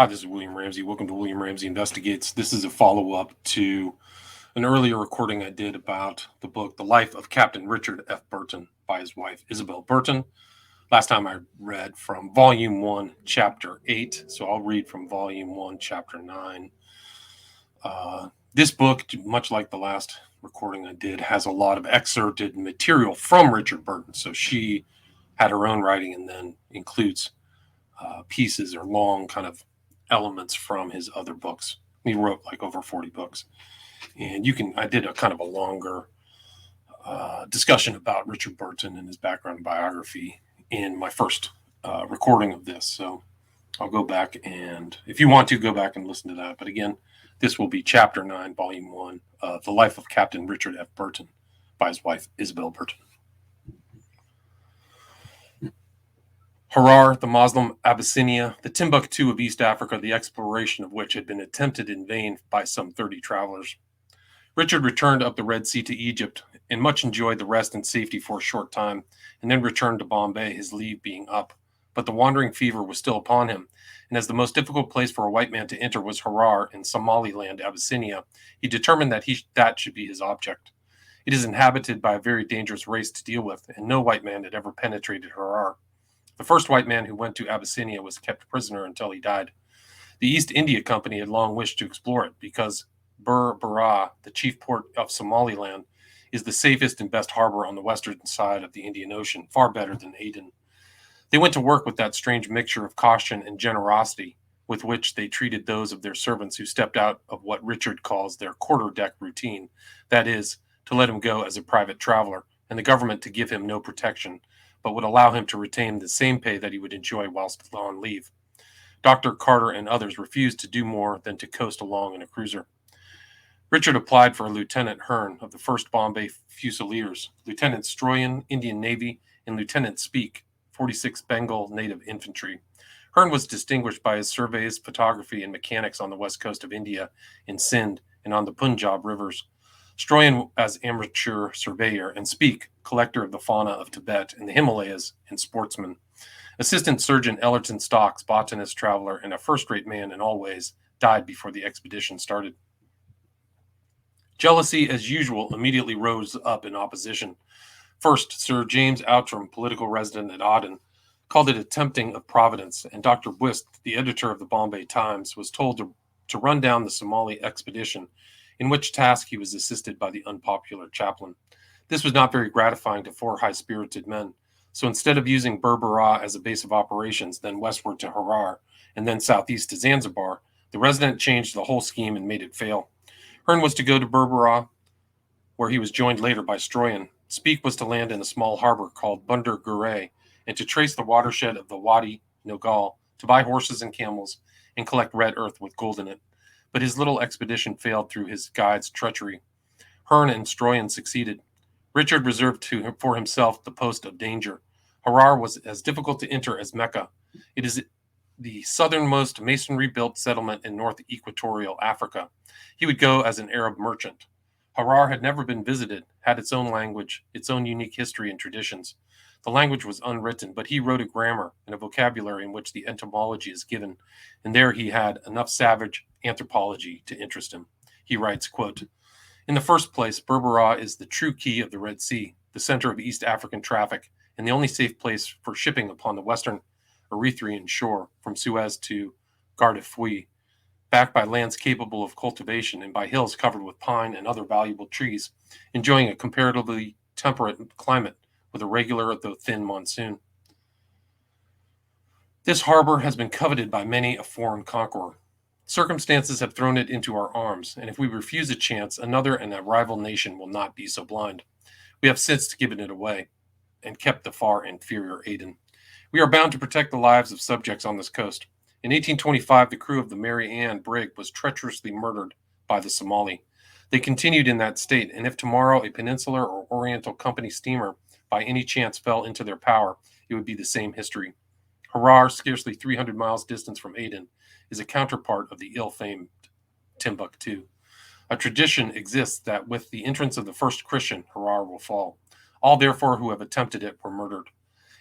Hi, this is William Ramsey. Welcome to William Ramsey Investigates. This is a follow-up to an earlier recording I did about the book The Life of Captain Richard F. Burton by his wife, Isabel Burton. Last time I read from Volume 1, Chapter 8, so I'll read from Volume 1, Chapter 9. This book, much like the last recording I did, has a lot of excerpted material from Richard Burton. So she had her own writing and then includes pieces or long kind of elements from his other books. He wrote like over 40 books. And I did a kind of a longer discussion about Richard Burton and his background biography in my first recording of this. So I'll go back and, if you want to, go back and listen to that. But again, this will be Chapter 9, Volume 1, The Life of Captain Richard F. Burton by his wife, Isabel Burton. Harar, the Moslem Abyssinia, the Timbuktu of East Africa, the exploration of which had been attempted in vain by some 30 travelers. Richard returned up the Red Sea to Egypt and much enjoyed the rest and safety for a short time, and then returned to Bombay, his leave being up. But the wandering fever was still upon him, and as the most difficult place for a white man to enter was Harar in Somaliland, Abyssinia, he determined that that should be his object. It is inhabited by a very dangerous race to deal with, and no white man had ever penetrated Harar. The first white man who went to Abyssinia was kept prisoner until he died. The East India Company had long wished to explore it because Berbera, the chief port of Somaliland, is the safest and best harbor on the western side of the Indian Ocean, far better than Aden. They went to work with that strange mixture of caution and generosity with which they treated those of their servants who stepped out of what Richard calls their quarter-deck routine, that is, to let him go as a private traveler, and the government to give him no protection, but would allow him to retain the same pay that he would enjoy whilst on leave. Dr. Carter and others refused to do more than to coast along in a cruiser. Richard applied for Lieutenant Hearn of the 1st Bombay Fusiliers, Lieutenant Stroyan, Indian Navy, and Lieutenant Speake, 46th Bengal Native Infantry. Hearn was distinguished by his surveys, photography, and mechanics on the west coast of India, in Sindh, and on the Punjab rivers. Stroyan as amateur surveyor, and Speake, collector of the fauna of Tibet and the Himalayas, and sportsman. Assistant Surgeon Ellerton Stocks, botanist, traveler, and a first-rate man in all ways, died before the expedition started. Jealousy, as usual, immediately rose up in opposition. First, Sir James Outram, political resident at Aden, called it a tempting of Providence, and Dr. Bwist, the editor of the Bombay Times, was told to run down the Somali expedition, in which task he was assisted by the unpopular chaplain. This was not very gratifying to 4 high-spirited men, so instead of using Berbera as a base of operations, then westward to Harar, and then southeast to Zanzibar, the resident changed the whole scheme and made it fail. Hearn was to go to Berbera, where he was joined later by Stroyan. Speake was to land in a small harbor called Bunder Gurre, and to trace the watershed of the Wadi Nogal, to buy horses and camels, and collect red earth with gold in it. But his little expedition failed through his guide's treachery. Hearn and Stroyan succeeded. Richard reserved for himself the post of danger. Harar was as difficult to enter as Mecca. It is the southernmost masonry-built settlement in North Equatorial Africa. He would go as an Arab merchant. Harar had never been visited, had its own language, its own unique history and traditions. The language was unwritten, but he wrote a grammar and a vocabulary in which the etymology is given, and there he had enough savage anthropology to interest him. He writes, quote, "In the first place, Berbera is the true key of the Red Sea, the center of East African traffic, and the only safe place for shipping upon the western Erythraean shore, from Suez to Gardefui, backed by lands capable of cultivation and by hills covered with pine and other valuable trees, enjoying a comparatively temperate climate with a regular though thin monsoon. This harbor has been coveted by many a foreign conqueror. Circumstances have thrown it into our arms, and if we refuse a chance, another and a rival nation will not be so blind. We have since given it away and kept the far inferior Aden. We are bound to protect the lives of subjects on this coast. In 1825, the crew of the Mary Ann brig was treacherously murdered by the Somali. They continued in that state, and if tomorrow a Peninsular or Oriental Company steamer by any chance fell into their power, it would be the same history. Harar, scarcely 300 miles distant from Aden, is a counterpart of the ill-famed Timbuktu. A tradition exists that with the entrance of the first Christian, Harar will fall. All, therefore, who have attempted it were murdered.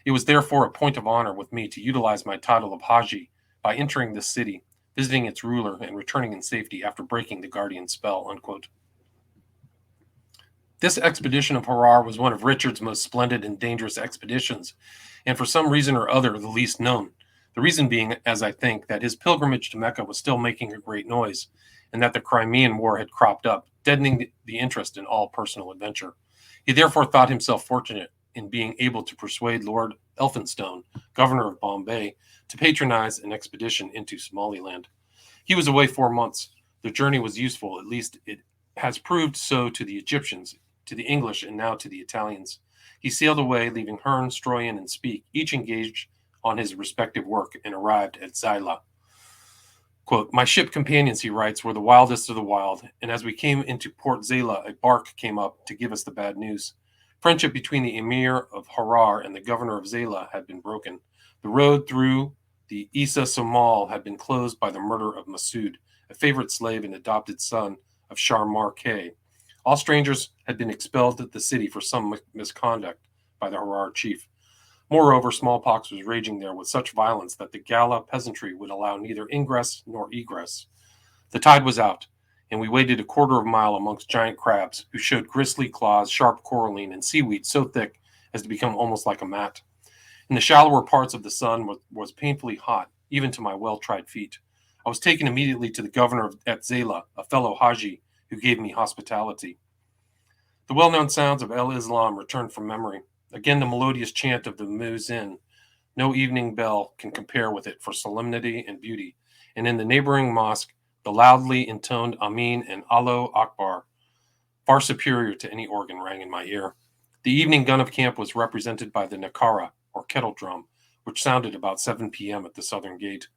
It was therefore a point of honor with me to utilize my title of Haji by entering this city. visiting its ruler and returning in safety after breaking the guardian's spell, unquote. This expedition of Harar was one of Richard's most splendid and dangerous expeditions, and for some reason or other, the least known. The reason being, as I think, that his pilgrimage to Mecca was still making a great noise, and that the Crimean War had cropped up, deadening the interest in all personal adventure. He therefore thought himself fortunate in being able to persuade Lord Elphinstone, governor of Bombay, to patronize an expedition into Somaliland. He was away 4 months. The journey was useful, at least it has proved so to the Egyptians, to the English, and now to the Italians. He sailed away, leaving Hearn, Stroyan, and Speke each engaged on his respective work, and arrived at Zyla. Quote, "My ship companions," he writes, "were the wildest of the wild, and as we came into Port Zayla, a bark came up to give us the bad news. Friendship between the emir of Harar and the governor of Zayla had been broken. The road through the Isa Somal had been closed by the murder of Masood, a favorite slave and adopted son of Sharmar Kay. All strangers had been expelled at the city for some misconduct by the Harar chief. Moreover, smallpox was raging there with such violence that the Gala peasantry would allow neither ingress nor egress. The tide was out, and we waded a quarter of a mile amongst giant crabs, who showed gristly claws, sharp coralline, and seaweed so thick as to become almost like a mat. In the shallower parts of the sun was painfully hot, even to my well-tried feet. I was taken immediately to the governor at Zayla, a fellow Haji, who gave me hospitality. The well-known sounds of El Islam returned from memory. Again, the melodious chant of the muezzin. No evening bell can compare with it for solemnity and beauty. And in the neighboring mosque, the loudly intoned Amin and Allahu Akbar, far superior to any organ, rang in my ear. The evening gun of camp was represented by the nakara, or kettle drum, which sounded about 7 p.m. at the southern gate.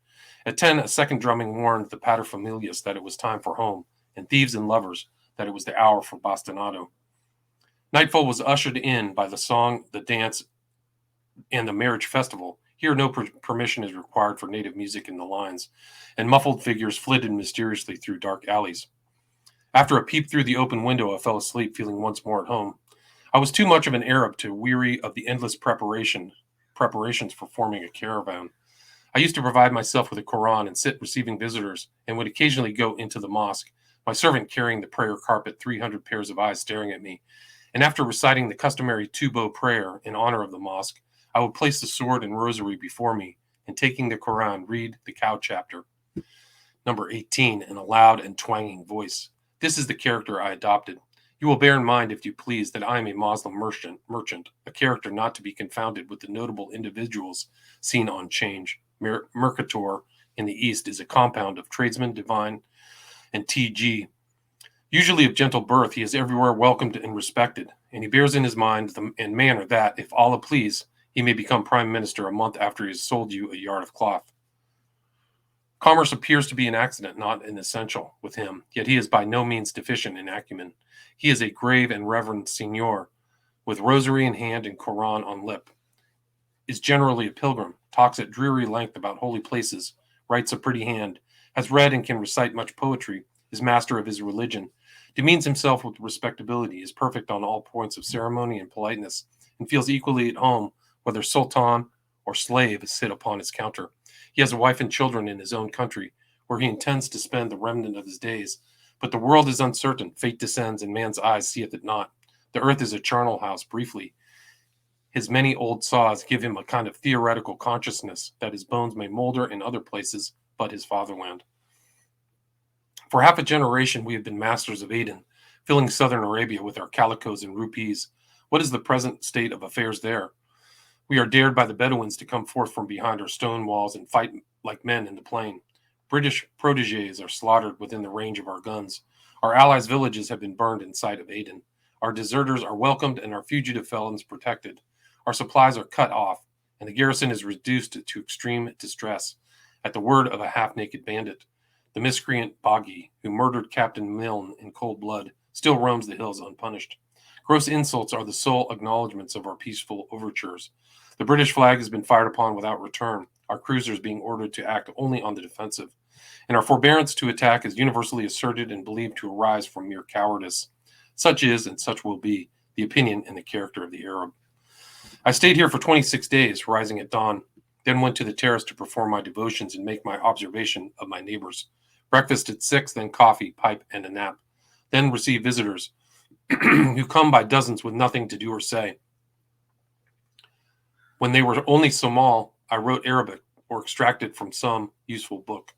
At 10, a second drumming warned the paterfamilias that it was time for home, and thieves and lovers that it was the hour for bastinado. Nightfall was ushered in by the song, the dance, and the marriage festival. Here no permission is required for native music in the lines, and muffled figures flitted mysteriously through dark alleys. After a peep through the open window, I fell asleep, feeling once more at home. I was too much of an Arab to weary of the endless preparations for forming a caravan. I used to provide myself with a Quran and sit receiving visitors, and would occasionally go into the mosque, my servant carrying the prayer carpet, 300 pairs of eyes staring at me. And after reciting the customary two-bow prayer in honor of the mosque, I would place the sword and rosary before me, and taking the Quran, read the cow chapter. Number 18, in a loud and twanging voice. This is the character I adopted. You will bear in mind, if you please, that I am a Moslem merchant, a character not to be confounded with the notable individuals seen on 'Change. Mercator in the East is a compound of tradesman, divine, and T.G. Usually of gentle birth, he is everywhere welcomed and respected, and he bears in his mind and manner that, if Allah please, he may become prime minister a month after he has sold you a yard of cloth. Commerce appears to be an accident, not an essential, with him, yet he is by no means deficient in acumen. He is a grave and reverend signor, with rosary in hand and Quran on lip, is generally a pilgrim, talks at dreary length about holy places, writes a pretty hand, has read and can recite much poetry, is master of his religion, demeans himself with respectability, is perfect on all points of ceremony and politeness, and feels equally at home whether sultan or slave sit upon his counter. He has a wife and children in his own country, where he intends to spend the remnant of his days. But the world is uncertain, fate descends, and man's eyes seeth it not. The earth is a charnel house, briefly. His many old saws give him a kind of theoretical consciousness that his bones may molder in other places but his fatherland. For half a generation we have been masters of Aden, filling southern Arabia with our calicos and rupees. What is the present state of affairs there? We are dared by the Bedouins to come forth from behind our stone walls and fight like men in the plain. British protégés are slaughtered within the range of our guns. Our allies' villages have been burned in sight of Aden. Our deserters are welcomed and our fugitive felons protected. Our supplies are cut off, and the garrison is reduced to extreme distress at the word of a half-naked bandit. The miscreant Boggy, who murdered Captain Milne in cold blood, still roams the hills unpunished. Gross insults are the sole acknowledgments of our peaceful overtures. The British flag has been fired upon without return, our cruisers being ordered to act only on the defensive, and our forbearance to attack is universally asserted and believed to arise from mere cowardice. Such is, and such will be, the opinion and the character of the Arab. I stayed here for 26 days, rising at dawn then went to the terrace to perform my devotions and make my observation of my neighbors. Breakfast at 6, then coffee, pipe, and a nap. Then receive visitors who come by dozens with nothing to do or say. When they were only Somal, I wrote Arabic or extracted from some useful book.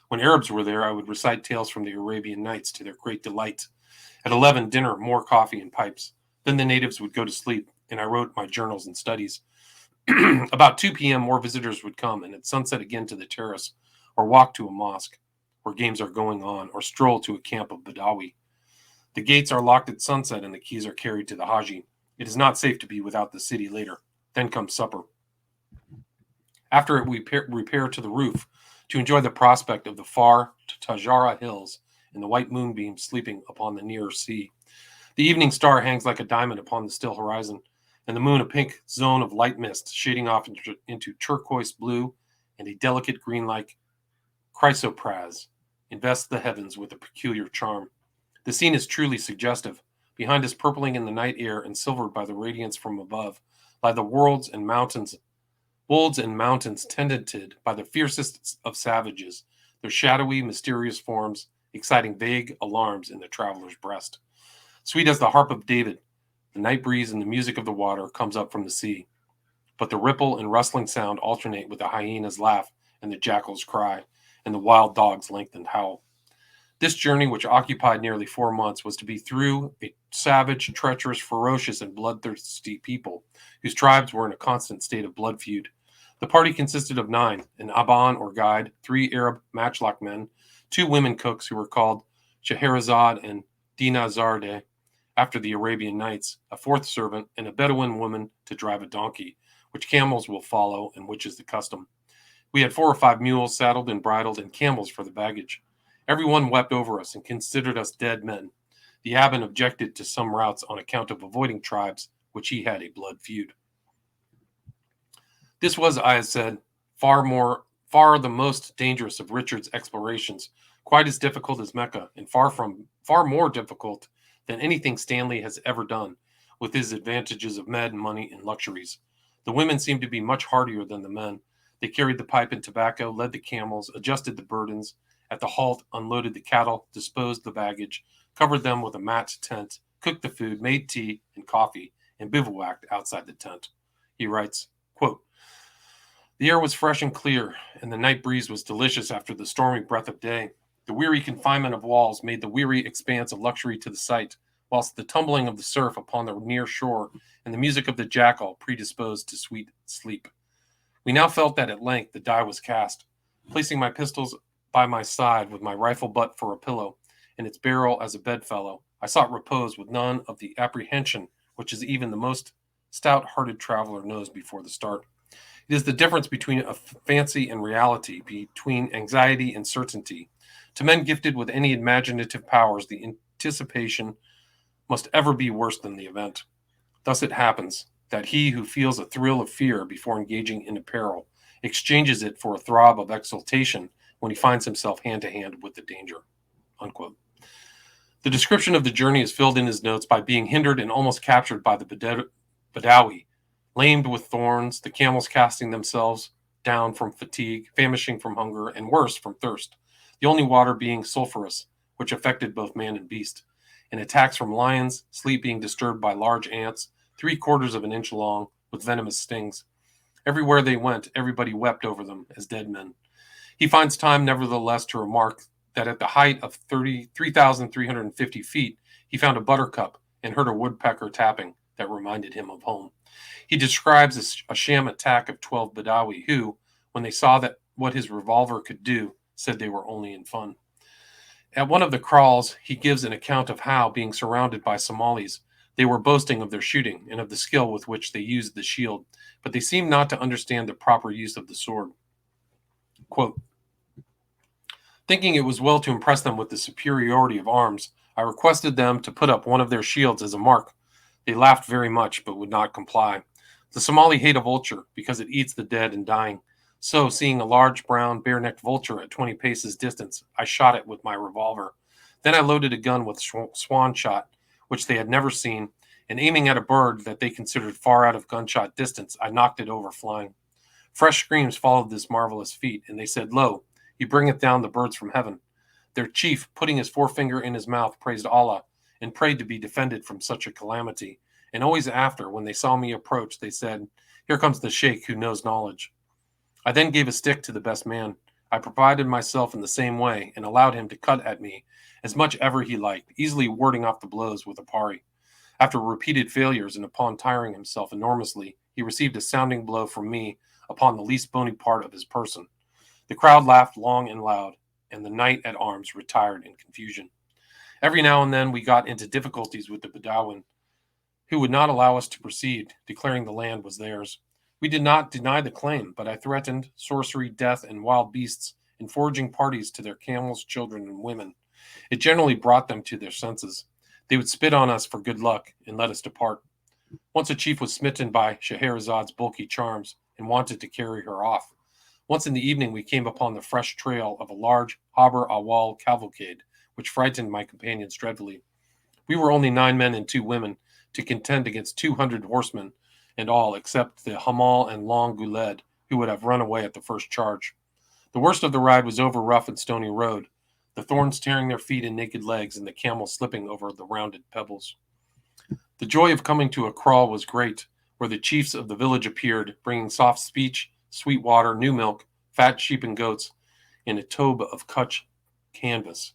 When Arabs were there, I would recite tales from the Arabian Nights to their great delight. At 11, dinner, more coffee and pipes. Then the natives would go to sleep, and I wrote my journals and studies. About 2 p.m., more visitors would come, and at sunset again to the terrace, or walk to a mosque where games are going on, or stroll to a camp of Badawi. The gates are locked at sunset, and the keys are carried to the Haji. It is not safe to be without the city later. Then comes supper. After it, we repair to the roof to enjoy the prospect of the far Tajara hills and the white moonbeam sleeping upon the nearer sea. The evening star hangs like a diamond upon the still horizon, and the moon a pink zone of light mist shading off into turquoise blue and a delicate green like chrysoprase invests the heavens with a peculiar charm. The scene is truly suggestive. Behind us, purpling in the night air and silvered by the radiance from above, lie the wolds and mountains tenanted by the fiercest of savages, their shadowy, mysterious forms exciting vague alarms in the traveler's breast. Sweet as the harp of David, the night breeze and the music of the water comes up from the sea, but the ripple and rustling sound alternate with the hyena's laugh and the jackal's cry and the wild dog's lengthened howl. This journey, which occupied nearly 4 months, was to be through a savage, treacherous, ferocious, and bloodthirsty people whose tribes were in a constant state of blood feud. The party consisted of 9, an Aban or guide, 3 Arab matchlock men, 2 women cooks who were called Scheherazade and Dinazarde, after the Arabian Nights, a 4th servant, and a Bedouin woman to drive a donkey, which camels will follow and which is the custom. We had 4 or 5 mules saddled and bridled and camels for the baggage. Everyone wept over us and considered us dead men. The Aban objected to some routes on account of avoiding tribes which he had a blood feud. This was, I had said, far the most dangerous of Richard's explorations, quite as difficult as Mecca, and far more difficult than anything Stanley has ever done, with his advantages of med, money, and luxuries. The women seemed to be much hardier than the men. They carried the pipe and tobacco, led the camels, adjusted the burdens, at the halt unloaded the cattle, disposed the baggage, covered them with a mat tent, cooked the food, made tea and coffee, and bivouacked outside the tent. He writes, quote, "The air was fresh and clear, and the night breeze was delicious after the stormy breath of day. The weary confinement of walls made the weary expanse of luxury to the sight, whilst the tumbling of the surf upon the near shore and the music of the jackal predisposed to sweet sleep. We now felt that at length the die was cast. Placing my pistols by my side with my rifle butt for a pillow and its barrel as a bedfellow, I sought repose with none of the apprehension which is even the most stout-hearted traveler knows before the start. It is the difference between a fancy and reality, between anxiety and certainty. To men gifted with any imaginative powers, the anticipation must ever be worse than the event. Thus it happens that he who feels a thrill of fear before engaging in a peril exchanges it for a throb of exultation when he finds himself hand-to-hand with the danger." Unquote. The description of the journey is filled in his notes by being hindered and almost captured by the Badawi, lamed with thorns, the camels casting themselves down from fatigue, famishing from hunger, and worse, from thirst, the only water being sulphurous, which affected both man and beast, and attacks from lions, sleep being disturbed by large ants, 3/4 of an inch long, with venomous stings. Everywhere they went, everybody wept over them as dead men. He finds time, nevertheless, to remark that at the height of 3,350 feet, he found a buttercup and heard a woodpecker tapping that reminded him of home. He describes a sham attack of 12 Badawi who, when they saw that what his revolver could do, said they were only in fun. At one of the crawls, he gives an account of how, being surrounded by Somalis, they were boasting of their shooting and of the skill with which they used the shield, but they seemed not to understand the proper use of the sword. Quote, "Thinking it was well to impress them with the superiority of arms, I requested them to put up one of their shields as a mark. They laughed very much, but would not comply. The Somali hate a vulture because it eats the dead and dying. So, seeing a large brown bare-necked vulture at 20 paces distance, I shot it with my revolver. Then I loaded a gun with swan shot, which they had never seen, and aiming at a bird that they considered far out of gunshot distance, I knocked it over flying. Fresh screams followed this marvelous feat, and they said, "Lo, he bringeth down the birds from heaven." Their chief, putting his forefinger in his mouth, praised Allah and prayed to be defended from such a calamity. And always after, when they saw me approach, they said, "Here comes the sheikh who knows knowledge." I then gave a stick to the best man. I provided myself in the same way and allowed him to cut at me as much ever he liked, easily warding off the blows with a parry. After repeated failures and upon tiring himself enormously, he received a sounding blow from me upon the least bony part of his person. The crowd laughed long and loud, and the knight at arms retired in confusion. Every now and then we got into difficulties with the Bedouin, who would not allow us to proceed, declaring the land was theirs. We did not deny the claim, but I threatened sorcery, death, and wild beasts in foraging parties to their camels, children, and women. It generally brought them to their senses. They would spit on us for good luck and let us depart. Once a chief was smitten by Scheherazad's bulky charms and wanted to carry her off. Once in the evening we came upon the fresh trail of a large Haber Awal cavalcade, which frightened my companions dreadfully. We were only 9 men and 2 women to contend against 200 horsemen and all except the Hamal and Long Guled, who would have run away at the first charge. The worst of the ride was over rough and stony road, the thorns tearing their feet and naked legs, and the camels slipping over the rounded pebbles. The joy of coming to a kraal was great, where the chiefs of the village appeared, bringing soft speech, sweet water, new milk, fat sheep and goats, in a tobe of Kutch canvas.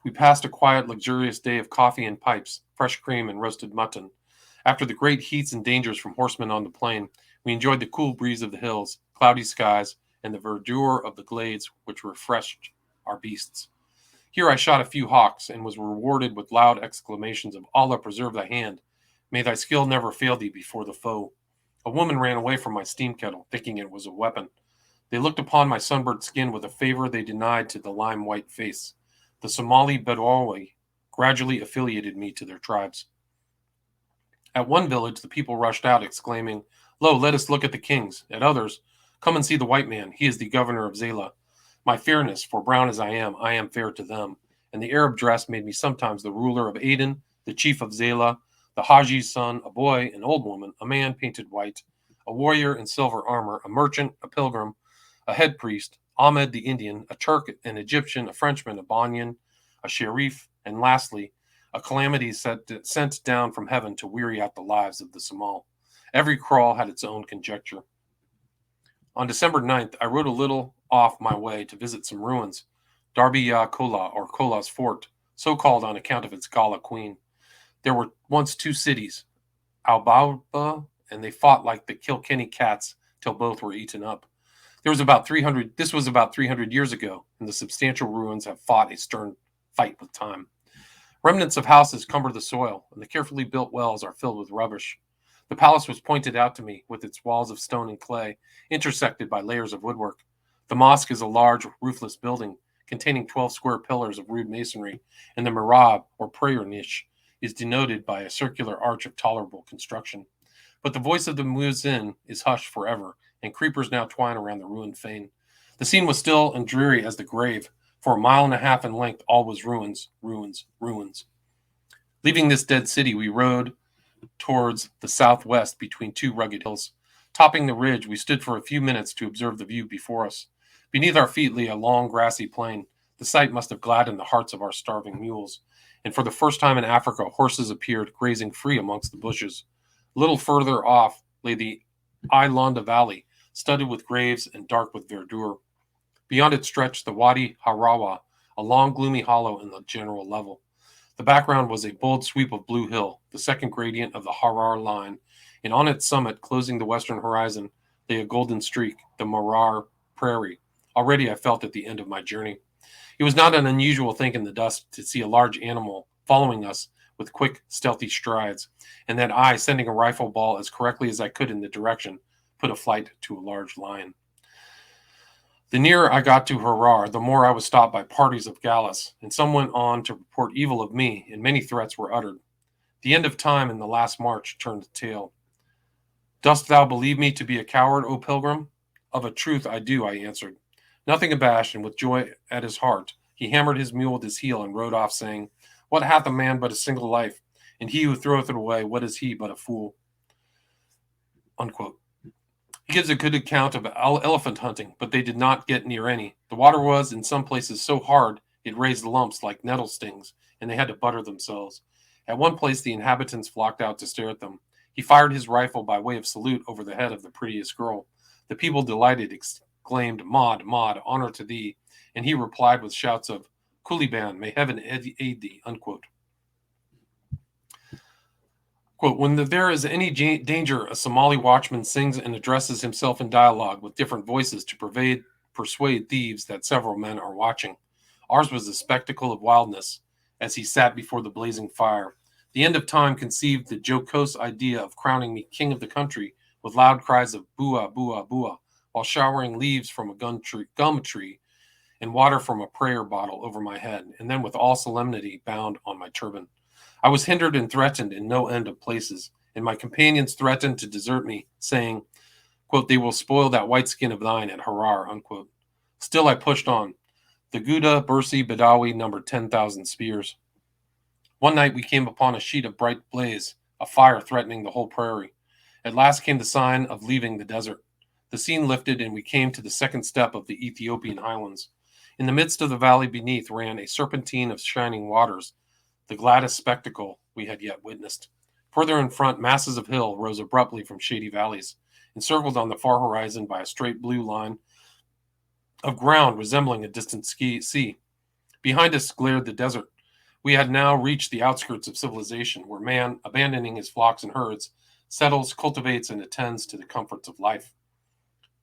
We passed a quiet, luxurious day of coffee and pipes, fresh cream and roasted mutton. After the great heats and dangers from horsemen on the plain, we enjoyed the cool breeze of the hills, cloudy skies, and the verdure of the glades which refreshed our beasts. Here I shot a few hawks, and was rewarded with loud exclamations of "Allah preserve thy hand! May thy skill never fail thee before the foe." A woman ran away from my steam kettle, thinking it was a weapon. They looked upon my sunburnt skin with a favor they denied to the lime-white face. The Somali Bedawi gradually affiliated me to their tribes. At one village, the people rushed out, exclaiming, "Lo, let us look at the kings." At others, "Come and see the white man. He is the governor of Zela." My fairness, for brown as I am fair to them. And the Arab dress made me sometimes the ruler of Aden, the chief of Zela, the Haji's son, a boy, an old woman, a man painted white, a warrior in silver armor, a merchant, a pilgrim, a head priest, Ahmed the Indian, a Turk, an Egyptian, a Frenchman, a Banyan, a Sharif, and lastly, a calamity sent down from heaven to weary out the lives of the Somal. Every kraal had its own conjecture. On December 9th, I rode a little off my way to visit some ruins, Darbi Ya Kola, or Kola's fort, so called on account of its Gala queen. There were once 2 cities, Albalba, and they fought like the Kilkenny cats till both were eaten up. This was about 300 years ago, and the substantial ruins have fought a stern fight with time. Remnants of houses cumber the soil, and the carefully built wells are filled with rubbish. The palace was pointed out to me, with its walls of stone and clay, intersected by layers of woodwork. The mosque is a large, roofless building, containing 12 square pillars of rude masonry, and the mihrab, or prayer niche, is denoted by a circular arch of tolerable construction. But the voice of the muezzin is hushed forever, and creepers now twine around the ruined fane. The scene was still and dreary as the grave. For a mile and a half in length, all was ruins, ruins, ruins. Leaving this dead city, we rode towards the southwest between 2 rugged hills. Topping the ridge, we stood for a few minutes to observe the view before us. Beneath our feet lay a long grassy plain. The sight must have gladdened the hearts of our starving mules, and for the first time in Africa, horses appeared grazing free amongst the bushes. A little further off lay the Ilonda Valley, studded with graves and dark with verdure. Beyond it stretched the Wadi Harawa, a long gloomy hollow in the general level. The background was a bold sweep of blue hill, the second gradient of the Harar line, and on its summit, closing the western horizon, lay a golden streak, the Marar Prairie. Already I felt at the end of my journey. It was not an unusual thing in the dusk to see a large animal following us with quick, stealthy strides, and that I, sending a rifle ball as correctly as I could in the direction, put a flight to a large lion. The nearer I got to Harar, the more I was stopped by parties of Gallus, and some went on to report evil of me, and many threats were uttered. The end of time and the last march turned the tale. "Dost thou believe me to be a coward, O pilgrim?" "Of a truth I do," I answered. Nothing abashed, and with joy at his heart, he hammered his mule with his heel and rode off, saying, "What hath a man but a single life? And he who throweth it away, what is he but a fool?" Unquote. He gives a good account of elephant hunting, but they did not get near any. The water was, in some places, so hard it raised lumps like nettle stings, and they had to butter themselves. At one place, the inhabitants flocked out to stare at them. He fired his rifle by way of salute over the head of the prettiest girl. The people, delighted, exclaimed, Maud, Maud, honor to thee, and he replied with shouts of, Kuliban, may heaven aid thee, unquote. Quote, when there is any danger, a Somali watchman sings and addresses himself in dialogue with different voices to persuade thieves that several men are watching. Ours was a spectacle of wildness as he sat before the blazing fire. The end of time conceived the jocose idea of crowning me king of the country with loud cries of bua, bua, bua, while showering leaves from a gum tree and water from a prayer bottle over my head, and then with all solemnity bound on my turban. I was hindered and threatened in no end of places, and my companions threatened to desert me, saying, quote, they will spoil that white skin of thine at Harar, unquote. Still I pushed on. The Gouda Bursi Badawi numbered 10,000 spears. One night we came upon a sheet of bright blaze, a fire threatening the whole prairie. At last came the sign of leaving the desert. The scene lifted, and we came to the second step of the Ethiopian highlands. In the midst of the valley beneath ran a serpentine of shining waters, the gladdest spectacle we had yet witnessed. Further in front, masses of hill rose abruptly from shady valleys, encircled on the far horizon by a straight blue line of ground resembling a distant sea. Behind us glared the desert. We had now reached the outskirts of civilization, where man, abandoning his flocks and herds, settles, cultivates, and attends to the comforts of life.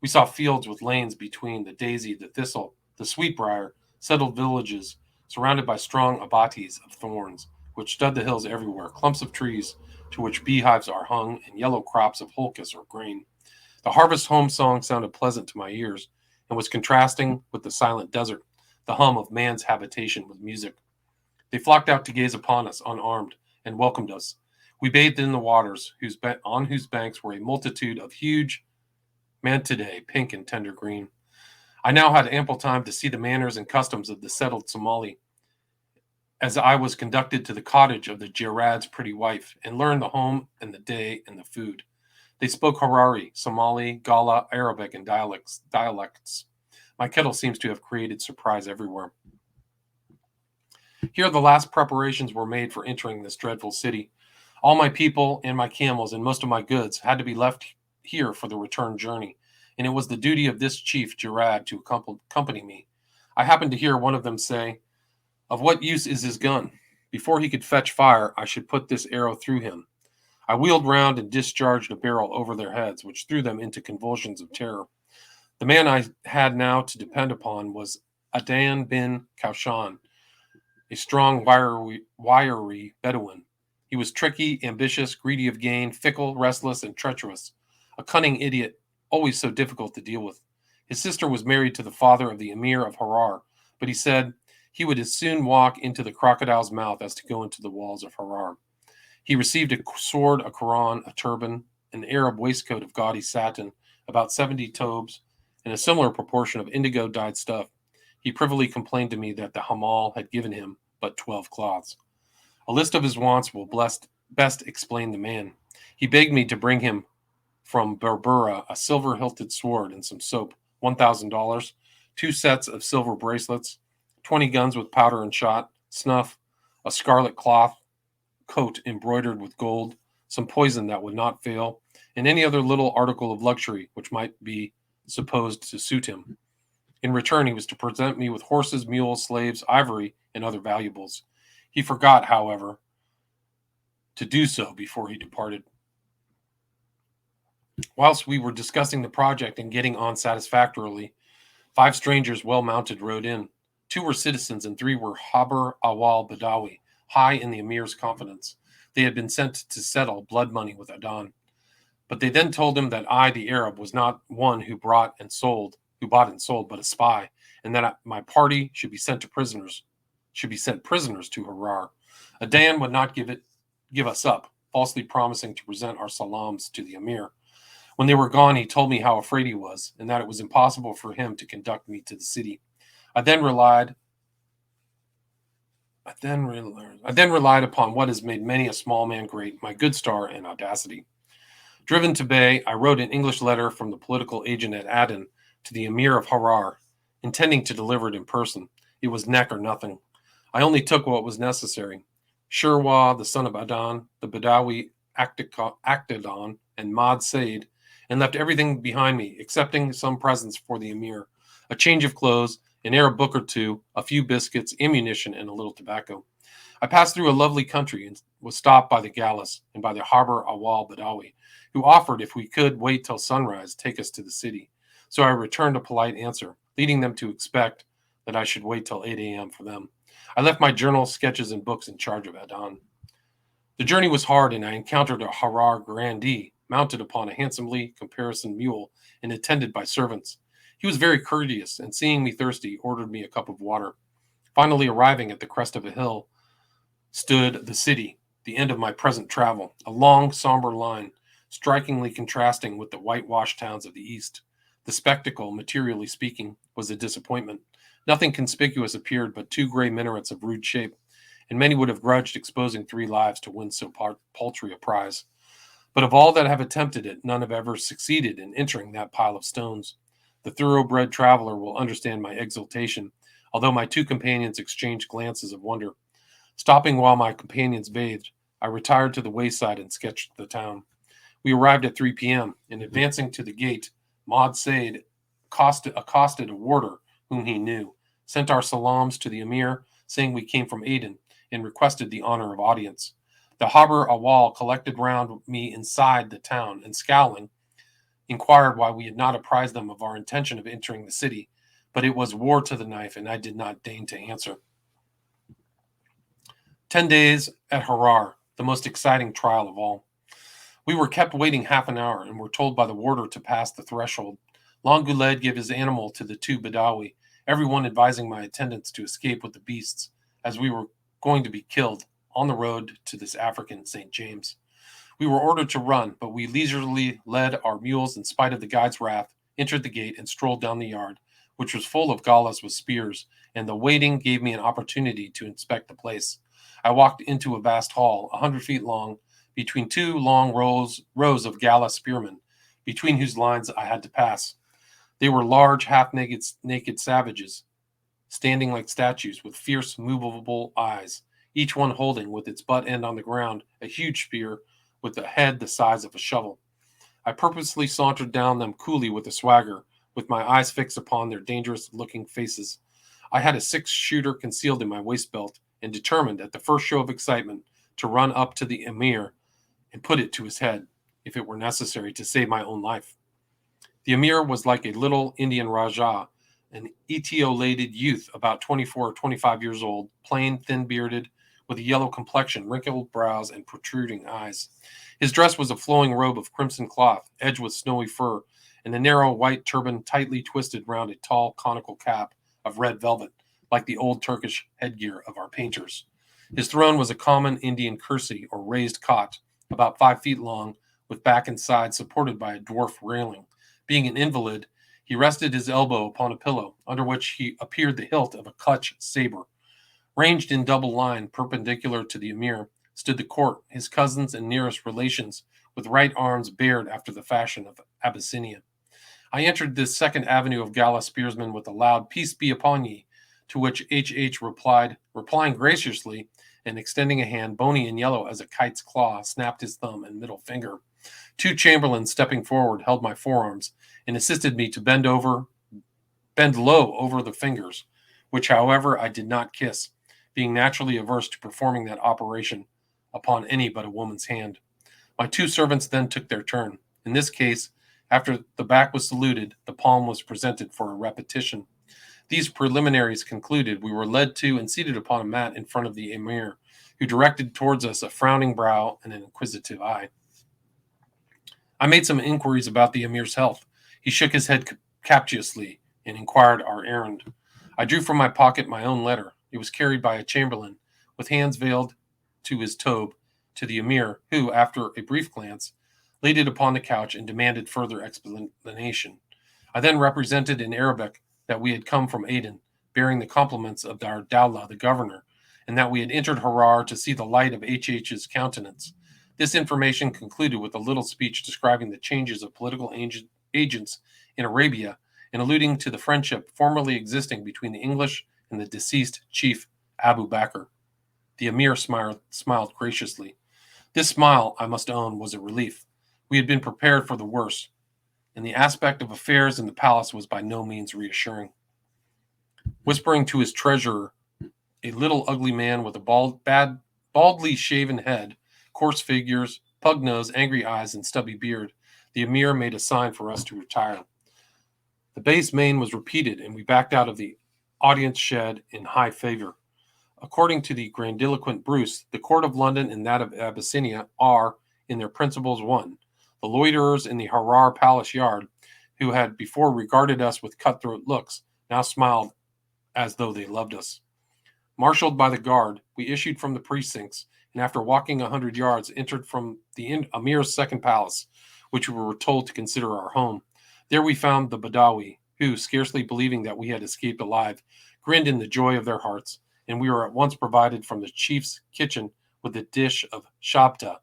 We saw fields with lanes between, the daisy, the thistle, the sweetbriar, settled villages, surrounded by strong abatis of thorns, which stud the hills everywhere, clumps of trees to which beehives are hung, and yellow crops of holcus or grain. The harvest home song sounded pleasant to my ears, and was contrasting with the silent desert, the hum of man's habitation with music. They flocked out to gaze upon us, unarmed, and welcomed us. We bathed in the waters, on whose banks were a multitude of huge mantidae, pink and tender green. I now had ample time to see the manners and customs of the settled Somali, as I was conducted to the cottage of the Jerad's pretty wife, and learned the home and the day and the food. They spoke Harari, Somali, Gala, Arabic, and dialects. My kettle seems to have created surprise everywhere. Here the last preparations were made for entering this dreadful city. All my people and my camels and most of my goods had to be left here for the return journey, and it was the duty of this chief Jerad to accompany me. I happened to hear one of them say, of what use is his gun? Before he could fetch fire, I should put this arrow through him. I wheeled round and discharged a barrel over their heads, which threw them into convulsions of terror. The man I had now to depend upon was Adan bin Kaushan, a strong, wiry Bedouin. He was tricky, ambitious, greedy of gain, fickle, restless, and treacherous. A cunning idiot, always so difficult to deal with. His sister was married to the father of the emir of Harar, but he said he would as soon walk into the crocodile's mouth as to go into the walls of Harar. He received a sword, a Quran, a turban, an Arab waistcoat of gaudy satin, about 70 tobes, and a similar proportion of indigo-dyed stuff. He privily complained to me that the Hamal had given him but 12 cloths. A list of his wants will best explain the man. He begged me to bring him from Berbera a silver-hilted sword and some soap, $1,000, 2 sets of silver bracelets, 20 guns with powder and shot, snuff, a scarlet cloth coat embroidered with gold, some poison that would not fail, and any other little article of luxury which might be supposed to suit him. In return, he was to present me with horses, mules, slaves, ivory, and other valuables. He forgot, however, to do so before he departed. Whilst we were discussing the project and getting on satisfactorily, 5 strangers well mounted rode in. 2 were citizens and 3 were Haber Awal Badawi, high in the emir's confidence. They had been sent to settle blood money with Adan. But they then told him that I, the Arab, was not one who bought and sold, but a spy, and that my party should be sent prisoners to Harar. Adan would not give us up, falsely promising to present our salams to the emir. When they were gone, he told me how afraid he was, and that it was impossible for him to conduct me to the city. I then relied upon what has made many a small man great, my good star and audacity. Driven to Bay, I wrote an English letter from the political agent at Aden to the Emir of Harar, intending to deliver it in person. It was neck or nothing. I only took what was necessary. Shirwa, the son of Adan, the Badawi Actadon, and Mad Said, and left everything behind me, excepting some presents for the Emir, a change of clothes, an Arab book or two, a few biscuits, ammunition, and a little tobacco. I passed through a lovely country and was stopped by the Gallas and by the Harbor Awal Badawi, who offered, if we could wait till sunrise, take us to the city. So I returned a polite answer, leading them to expect that I should wait till 8 a.m. for them. I left my journal, sketches, and books in charge of Adan. The journey was hard, and I encountered a Harar grandee, mounted upon a handsomely caparisoned mule and attended by servants. He was very courteous, and seeing me thirsty, ordered me a cup of water. Finally arriving at the crest of a hill, stood the city, the end of my present travel, a long, somber line, strikingly contrasting with the whitewashed towns of the east. The spectacle, materially speaking, was a disappointment. Nothing conspicuous appeared but 2 gray minarets of rude shape, and many would have grudged exposing 3 lives to win so paltry a prize. But of all that have attempted it, none have ever succeeded in entering that pile of stones. The thoroughbred traveler will understand my exultation, although my 2 companions exchanged glances of wonder. Stopping while my companions bathed, I retired to the wayside and sketched the town. We arrived at 3 p.m., and advancing to the gate, Maud Said accosted a warder whom he knew, sent our salams to the emir, saying we came from Aden, and requested the honor of audience. The Haber Awal collected round me inside the town, and scowling, inquired why we had not apprised them of our intention of entering the city, but it was war to the knife, and I did not deign to answer. 10 days at Harar, the most exciting trial of all. We were kept waiting half an hour, and were told by the warder to pass the threshold. Longuled gave his animal to the 2 Badawi, everyone advising my attendants to escape with the beasts, as we were going to be killed on the road to this African St. James. We were ordered to run, but we leisurely led our mules in spite of the guide's wrath, entered the gate, and strolled down the yard, which was full of Galas with spears, and the waiting gave me an opportunity to inspect the place. I walked into a vast hall, 100 feet long, between 2 long rows of Gala spearmen, between whose lines I had to pass. They were large, half-naked savages, standing like statues with fierce, movable eyes, each one holding, with its butt end on the ground, a huge spear with a head the size of a shovel. I purposely sauntered down them coolly with a swagger, with my eyes fixed upon their dangerous-looking faces. I had a 6-shooter concealed in my waist belt, and determined, at the first show of excitement, to run up to the emir and put it to his head, if it were necessary, to save my own life. The emir was like a little Indian Rajah, an etiolated youth about 24 or 25 years old, plain, thin-bearded, with a yellow complexion, wrinkled brows, and protruding eyes. His dress was a flowing robe of crimson cloth, edged with snowy fur, and a narrow white turban tightly twisted round a tall conical cap of red velvet, like the old Turkish headgear of our painters. His throne was a common Indian kursi, or raised cot, about 5 feet long, with back and sides supported by a dwarf railing. Being an invalid, he rested his elbow upon a pillow, under which he appeared the hilt of a clutch saber. Ranged in double line, perpendicular to the emir, stood the court, his cousins and nearest relations, with right arms bared after the fashion of Abyssinia. I entered this second avenue of Gala spearsmen with a loud "Peace be upon ye," to which H. replying graciously and extending a hand, bony and yellow as a kite's claw, snapped his thumb and middle finger. 2 chamberlains, stepping forward, held my forearms and assisted me to bend low over the fingers, which, however, I did not kiss, being naturally averse to performing that operation upon any but a woman's hand. My 2 servants then took their turn. In this case, after the back was saluted, the palm was presented for a repetition. These preliminaries concluded, we were led to and seated upon a mat in front of the emir, who directed towards us a frowning brow and an inquisitive eye. I made some inquiries about the emir's health. He shook his head captiously and inquired our errand. I drew from my pocket my own letter. It was carried by a chamberlain, with hands veiled to his tobe, to the emir, who, after a brief glance, laid it upon the couch and demanded further explanation. I then represented in Arabic that we had come from Aden, bearing the compliments of our Dowlah, the governor, and that we had entered Harar to see the light of H.'s countenance. This information concluded with a little speech describing the changes of political agents in Arabia and alluding to the friendship formerly existing between the English and the deceased chief Abu Bakr. The emir smiled graciously. This smile, I must own, was a relief. We had been prepared for the worst, and the aspect of affairs in the palace was by no means reassuring. Whispering to his treasurer, a little ugly man with a baldly shaven head, coarse figures, pug nose, angry eyes, and stubby beard, the emir made a sign for us to retire. The bass main was repeated, and we backed out of the audience shed in high favor. According to the grandiloquent Bruce, the court of London and that of Abyssinia are, in their principles, one. The loiterers in the Harar Palace yard, who had before regarded us with cutthroat looks, now smiled as though they loved us. Marshaled by the guard, we issued from the precincts, and after walking 100 yards, entered from the emir's second palace, which we were told to consider our home. There we found the Badawi, who, scarcely believing that we had escaped alive, grinned in the joy of their hearts, and we were at once provided from the chief's kitchen with a dish of shabta,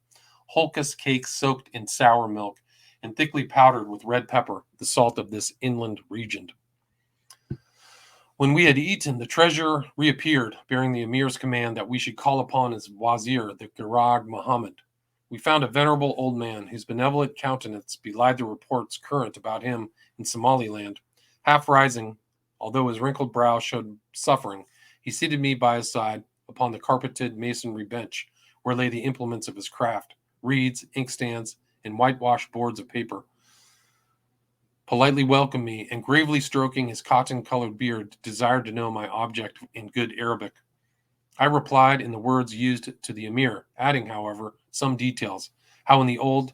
holcus cakes soaked in sour milk, and thickly powdered with red pepper, the salt of this inland region. When we had eaten, the treasurer reappeared, bearing the emir's command that we should call upon his wazir, the Girard Muhammad. We found a venerable old man, whose benevolent countenance belied the reports current about him in Somaliland. Half rising, although his wrinkled brow showed suffering, he seated me by his side upon the carpeted masonry bench, where lay the implements of his craft, reeds, inkstands, and whitewashed boards of paper. Politely welcomed me, and gravely stroking his cotton-colored beard, desired to know my object in good Arabic. I replied in the words used to the emir, adding, however, some details, how in the old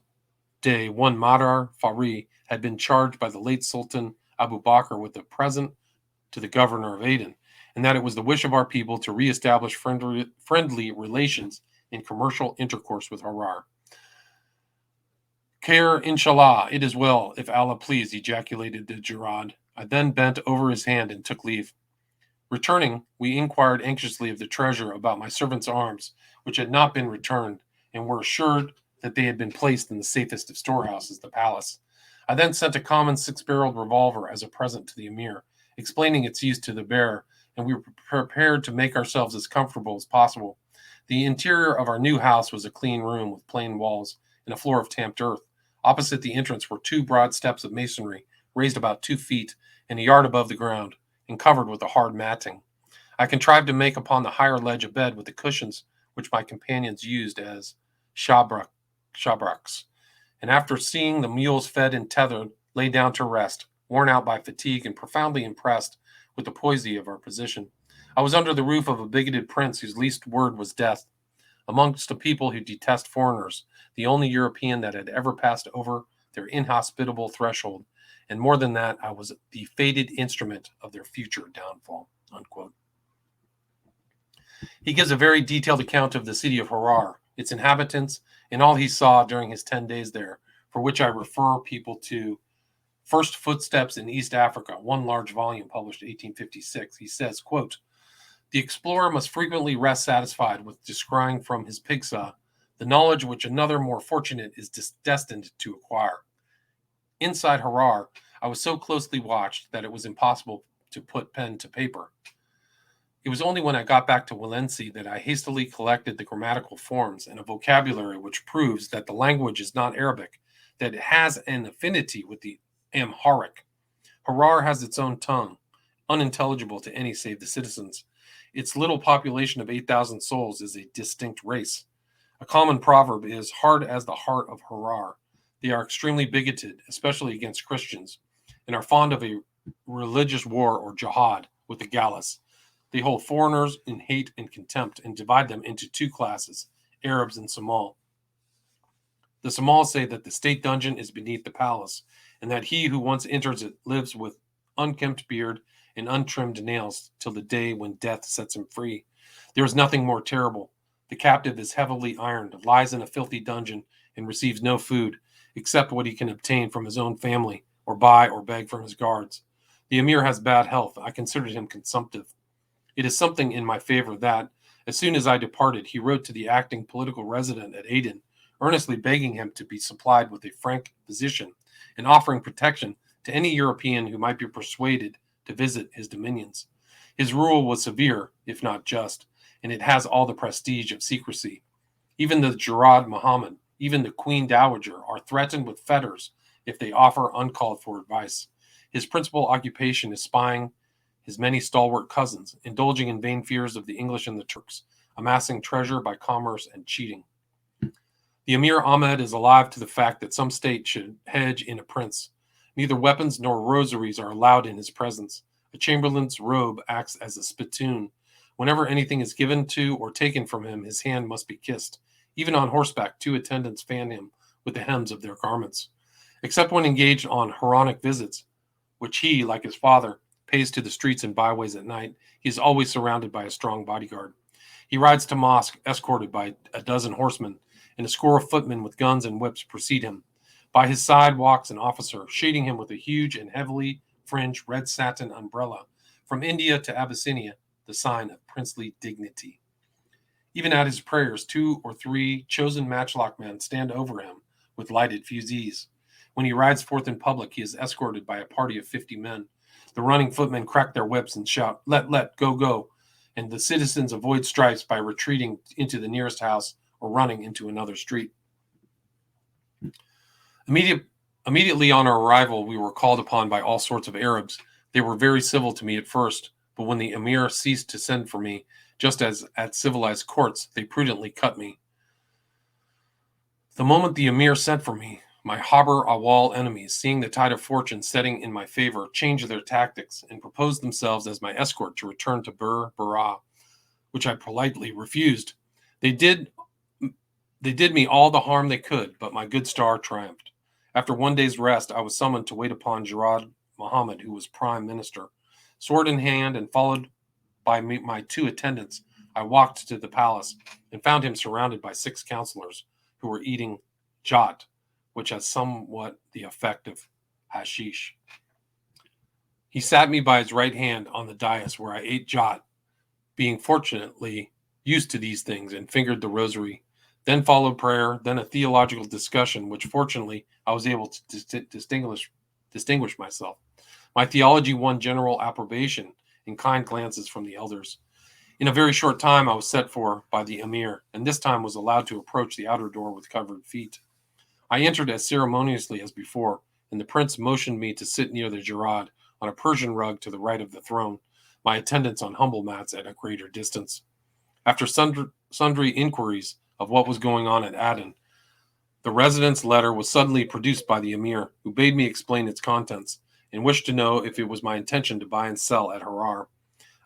day one Madar Fari had been charged by the late Sultan Abu Bakr with the present to the governor of Aden, and that it was the wish of our people to re-establish friendly relations in commercial intercourse with Harar. Khair, inshallah, it is well, if Allah please, ejaculated the Girard. I then bent over his hand and took leave. Returning, we inquired anxiously of the treasurer about my servant's arms, which had not been returned, and were assured that they had been placed in the safest of storehouses, the palace. I then sent a common 6-barreled revolver as a present to the emir, explaining its use to the bearer, and we were prepared to make ourselves as comfortable as possible. The interior of our new house was a clean room with plain walls and a floor of tamped earth. Opposite the entrance were 2 broad steps of masonry, raised about 2 feet and a yard above the ground, and covered with a hard matting. I contrived to make upon the higher ledge a bed with the cushions which my companions used as shabraks, and after seeing the mules fed and tethered, lay down to rest, worn out by fatigue and profoundly impressed with the poesy of our position. I was under the roof of a bigoted prince whose least word was death. Amongst a people who detest foreigners, the only European that had ever passed over their inhospitable threshold, and more than that, I was the fated instrument of their future downfall." Unquote. He gives a very detailed account of the city of Harar, its inhabitants, and all he saw during his 10 days there, for which I refer people to First Footsteps in East Africa, one large volume published in 1856. He says, quote, "The explorer must frequently rest satisfied with descrying from his pigsty the knowledge which another more fortunate is destined to acquire. Inside Harar, I was so closely watched that it was impossible to put pen to paper. It was only when I got back to Walensee that I hastily collected the grammatical forms and a vocabulary which proves that the language is not Arabic, that it has an affinity with the Amharic. Harar has its own tongue, unintelligible to any save the citizens. Its little population of 8,000 souls is a distinct race. A common proverb is, hard as the heart of Harar. They are extremely bigoted, especially against Christians, and are fond of a religious war or jihad with the Gauls. They hold foreigners in hate and contempt and divide them into 2 classes, Arabs and Somal. The Somal say that the state dungeon is beneath the palace, and that he who once enters it lives with unkempt beard and untrimmed nails till the day when death sets him free. There is nothing more terrible. The captive is heavily ironed, lies in a filthy dungeon, and receives no food, except what he can obtain from his own family, or buy or beg from his guards. The emir has bad health. I considered him consumptive. It is something in my favor that, as soon as I departed, he wrote to the acting political resident at Aden, earnestly begging him to be supplied with a frank position and offering protection to any European who might be persuaded to visit his dominions. His rule was severe, if not just, and it has all the prestige of secrecy. Even the Jurad Muhammad, even the Queen Dowager, are threatened with fetters if they offer uncalled for advice. His principal occupation is spying his many stalwart cousins, indulging in vain fears of the English and the Turks, amassing treasure by commerce and cheating. The Emir Ahmed is alive to the fact that some state should hedge in a prince. Neither weapons nor rosaries are allowed in his presence. A chamberlain's robe acts as a spittoon. Whenever anything is given to or taken from him, his hand must be kissed. Even on horseback, 2 attendants fan him with the hems of their garments. Except when engaged on Quranic visits, which he, like his father, pays to the streets and byways at night, he is always surrounded by a strong bodyguard. He rides to mosque escorted by a dozen horsemen, and a score of footmen with guns and whips precede him. By his side walks an officer, shading him with a huge and heavily fringed red satin umbrella. From India to Abyssinia, the sign of princely dignity. Even at his prayers, 2 or 3 chosen matchlock men stand over him with lighted fusees. When he rides forth in public, he is escorted by a party of 50 men. The running footmen crack their whips and shout, let, go, go, and the citizens avoid stripes by retreating into the nearest house or running into another street. Immediately on our arrival, we were called upon by all sorts of Arabs. They were very civil to me at first, but when the emir ceased to send for me, just as at civilized courts, they prudently cut me. The moment the emir sent for me, my Haber Awal enemies, seeing the tide of fortune setting in my favor, changed their tactics and proposed themselves as my escort to return to Bara, which I politely refused. They did me all the harm they could, but my good star triumphed. After one day's rest, I was summoned to wait upon Jurad Muhammad, who was prime minister. Sword in hand and followed by my 2 attendants, I walked to the palace and found him surrounded by 6 counselors who were eating jat, which has somewhat the effect of hashish. He sat me by his right hand on the dais where I ate jat, being fortunately used to these things, and fingered the rosary. Then followed prayer, then a theological discussion, which fortunately I was able to distinguish myself. My theology won general approbation and kind glances from the elders. In a very short time, I was set for by the emir, and this time was allowed to approach the outer door with covered feet. I entered as ceremoniously as before, and the prince motioned me to sit near the Jurad on a Persian rug to the right of the throne, my attendants on humble mats at a greater distance. After sundry inquiries of what was going on at Aden, the resident's letter was suddenly produced by the emir, who bade me explain its contents, and wished to know if it was my intention to buy and sell at Harar.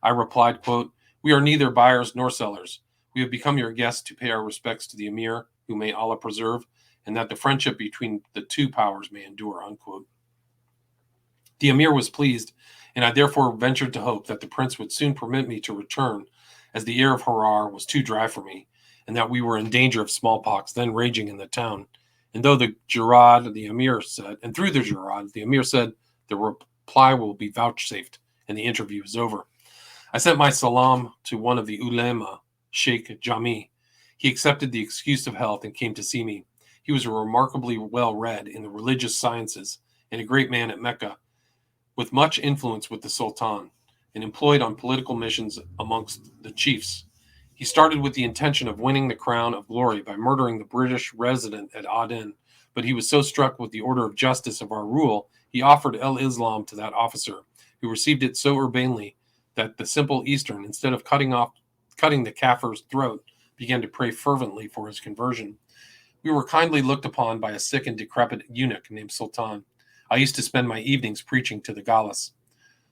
I replied, quote, "We are neither buyers nor sellers. We have become your guests to pay our respects to the emir, who may Allah preserve, and that the friendship between the 2 powers may endure," unquote. The emir was pleased, and I therefore ventured to hope that the prince would soon permit me to return, as the air of Harar was too dry for me, and that we were in danger of smallpox then raging in the town. And through the Jurad, the emir said, the reply will be vouchsafed, and the interview is over. I sent my salam to one of the ulema, Sheikh Jami. He accepted the excuse of health and came to see me. He was remarkably well read in the religious sciences and a great man at Mecca, with much influence with the Sultan, and employed on political missions amongst the chiefs. He started with the intention of winning the crown of glory by murdering the British resident at Aden, but he was so struck with the order of justice of our rule, he offered el-Islam to that officer, who received it so urbanely that the simple Eastern, instead of cutting the Kafir's throat, began to pray fervently for his conversion. We were kindly looked upon by a sick and decrepit eunuch named Sultan. I used to spend my evenings preaching to the Galas.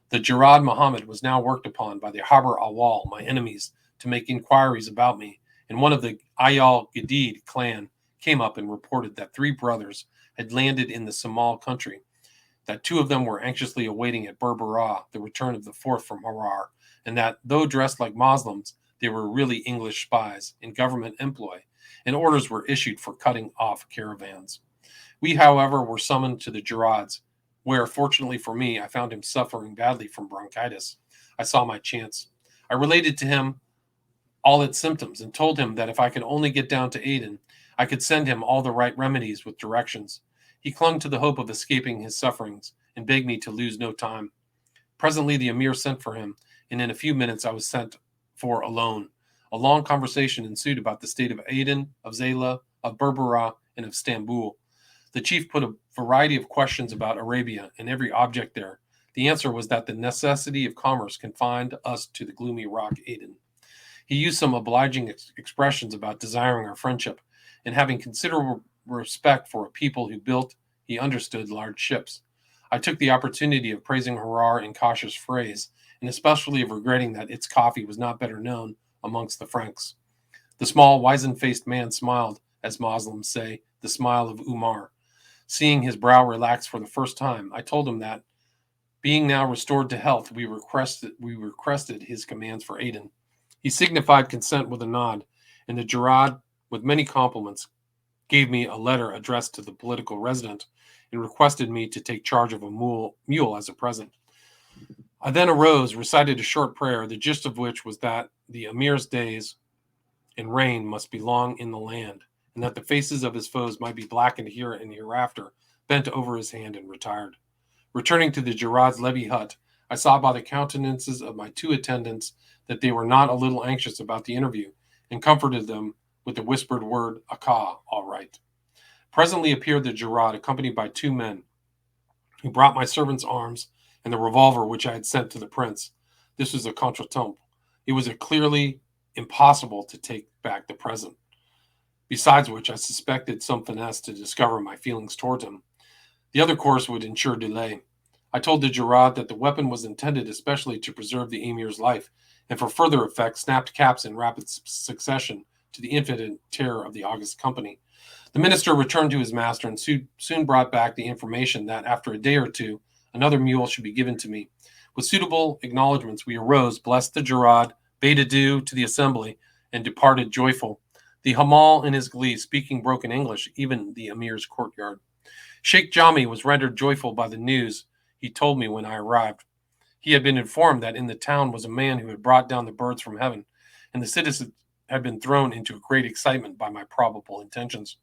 The Jurad Muhammad was now worked upon by the Haber Awal, my enemies, to make inquiries about me, and one of the Ayal Gadid clan came up and reported that 3 brothers had landed in the Somal country, that 2 of them were anxiously awaiting at Berbera the return of the 4th from Harar, and that, though dressed like Muslims, they were really English spies in government employ, and orders were issued for cutting off caravans. We, however, were summoned to the Jurads, where, fortunately for me, I found him suffering badly from bronchitis. I saw my chance. I related to him all its symptoms and told him that if I could only get down to Aden, I could send him all the right remedies with directions. He clung to the hope of escaping his sufferings and begged me to lose no time. Presently, the emir sent for him, and in a few minutes I was sent for alone. A long conversation ensued about the state of Aden, of Zayla, of Berbera, and of Stamboul. The chief put a variety of questions about Arabia and every object there. The answer was that the necessity of commerce confined us to the gloomy rock Aden. He used some obliging expressions about desiring our friendship and having considerable respect for a people who built, he understood, large ships. I took the opportunity of praising Harar in cautious phrase, and especially of regretting that its coffee was not better known amongst the Franks. The small, wizen-faced man smiled, as Moslems say, the smile of Umar. Seeing his brow relax for the first time, I told him that, being now restored to health, we requested his commands for Aden. He signified consent with a nod, and the Gerard, with many compliments, gave me a letter addressed to the political resident and requested me to take charge of a mule as a present. I then arose, recited a short prayer, the gist of which was that the emir's days and reign must be long in the land, and that the faces of his foes might be blackened here and hereafter, bent over his hand and retired. Returning to the Gerard's levee hut, I saw by the countenances of my two attendants that they were not a little anxious about the interview, and comforted them with the whispered word, "Aka, all right." Presently appeared the Gerard, accompanied by two men, who brought my servant's arms and the revolver which I had sent to the prince. This was a contretemps. It was clearly impossible to take back the present. Besides which, I suspected some finesse to discover my feelings towards him. The other course would ensure delay. I told the Gerard that the weapon was intended especially to preserve the emir's life, and for further effect snapped caps in rapid succession to the infinite terror of the august company. The minister returned to his master and soon brought back the information that after a day or two, another mule should be given to me. With suitable acknowledgments, we arose, blessed the Gerard, bade adieu to the assembly, and departed joyful. The Hamal in his glee, speaking broken English, even the emir's courtyard. Sheikh Jami was rendered joyful by the news he told me when I arrived. He had been informed that in the town was a man who had brought down the birds from heaven, and the citizens had been thrown into a great excitement by my probable intentions.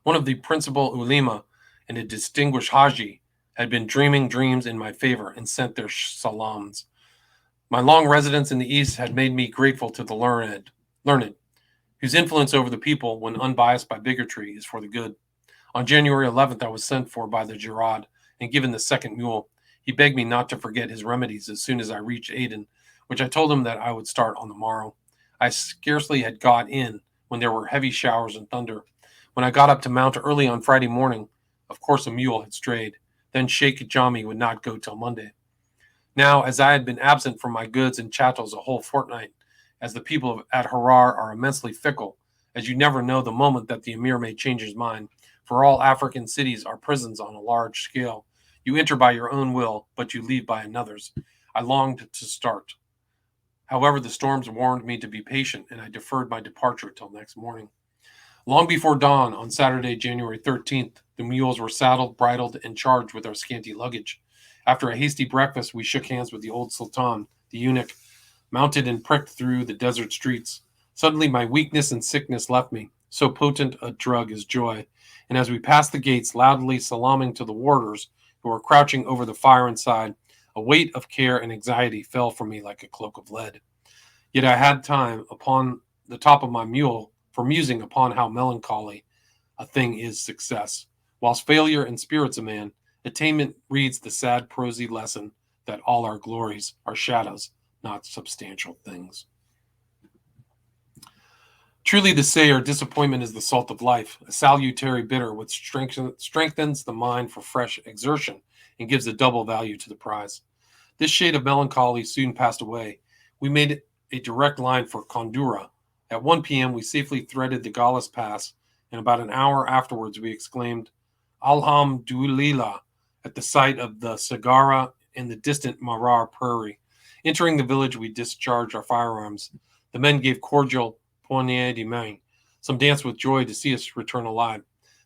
One of the principal ulema and a distinguished haji had been dreaming dreams in my favor and sent their salams. My long residence in the East had made me grateful to the learned, whose influence over the people, when unbiased by bigotry, is for the good. On January 11th, I was sent for by the Gerard and given the second mule. He begged me not to forget his remedies as soon as I reached Aden, which I told him that I would start on the morrow. I scarcely had got in when there were heavy showers and thunder. When I got up to mount early on Friday morning, of course a mule had strayed. Then Sheikh Jami would not go till Monday. Now, as I had been absent from my goods and chattels a whole fortnight, as the people at Harar are immensely fickle, as you never know the moment that the emir may change his mind, for all African cities are prisons on a large scale. You enter by your own will, but you leave by another's. I longed to start. However, the storms warned me to be patient, and I deferred my departure till next morning. Long before dawn on Saturday, January 13th, the mules were saddled, bridled, and charged with our scanty luggage. After a hasty breakfast, we shook hands with the old sultan, the eunuch, mounted and pricked through the desert streets. Suddenly my weakness and sickness left me, so potent a drug is joy, and as we passed the gates, loudly salaaming to the warders who were crouching over the fire inside, a weight of care and anxiety fell from me like a cloak of lead. Yet I had time upon the top of my mule for musing upon how melancholy a thing is success. Whilst failure inspirits a man, attainment reads the sad prosy lesson that all our glories are shadows, not substantial things. Truly to say, our disappointment is the salt of life, a salutary bitter which strengthens the mind for fresh exertion and gives a double value to the prize. This shade of melancholy soon passed away. We made a direct line for Kondura. At 1 p.m. we safely threaded the Gaulis Pass, and about an hour afterwards we exclaimed, Alhamdulillah, at the sight of the Sagara and the distant Marar prairie. Entering the village, we discharged our firearms. The men gave cordial poignée de main. Some danced with joy to see us return alive.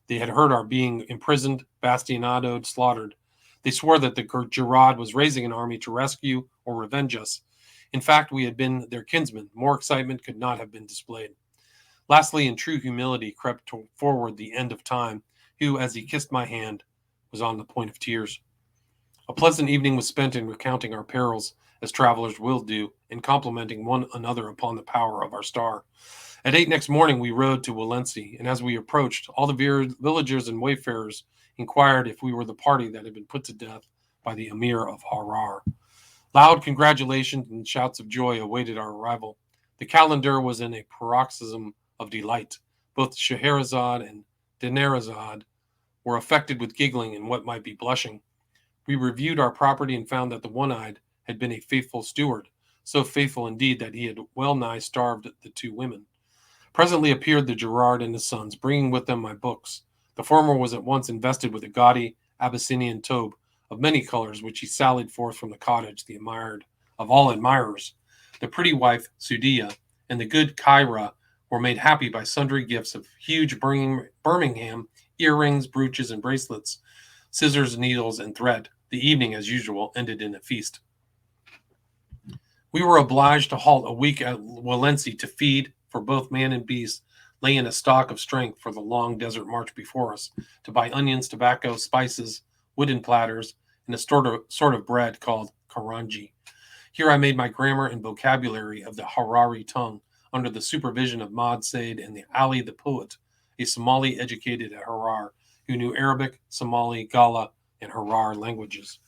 They had heard our being imprisoned, bastinadoed, slaughtered. They swore that the Gerard was raising an army to rescue or revenge us. In fact, we had been their kinsmen. More excitement could not have been displayed. Lastly, in true humility, crept forward the end of time, who, as he kissed my hand, was on the point of tears. A pleasant evening was spent in recounting our perils, as travelers will do, and complimenting one another upon the power of our star. At 8 next morning, we rode to Walensee, and as we approached, all the villagers and wayfarers inquired if we were the party that had been put to death by the Emir of Harar. Loud congratulations and shouts of joy awaited our arrival. The calendar was in a paroxysm of delight. Both Scheherazade and Dinarzade were affected with giggling and what might be blushing. We reviewed our property and found that the one-eyed had been a faithful steward, so faithful indeed that he had well nigh starved the two women. Presently appeared the Gerard and his sons, bringing with them my books. The former was at once invested with a gaudy Abyssinian tobe of many colors, which he sallied forth from the cottage, the admired of all admirers. The pretty wife, Sudia, and the good Kyra were made happy by sundry gifts of huge Birmingham earrings, brooches, and bracelets, scissors, needles, and thread. The evening, as usual, ended in a feast. We were obliged to halt a week at Walensee to feed, for both man and beast, lay in a stock of strength for the long desert march before us, to buy onions, tobacco, spices, wooden platters, and a sort of bread called karanji. Here I made my grammar and vocabulary of the Harari tongue under the supervision of Maud Said and the Ali the poet, a Somali educated at Harar, who knew Arabic, Somali, Gala, and Harar languages.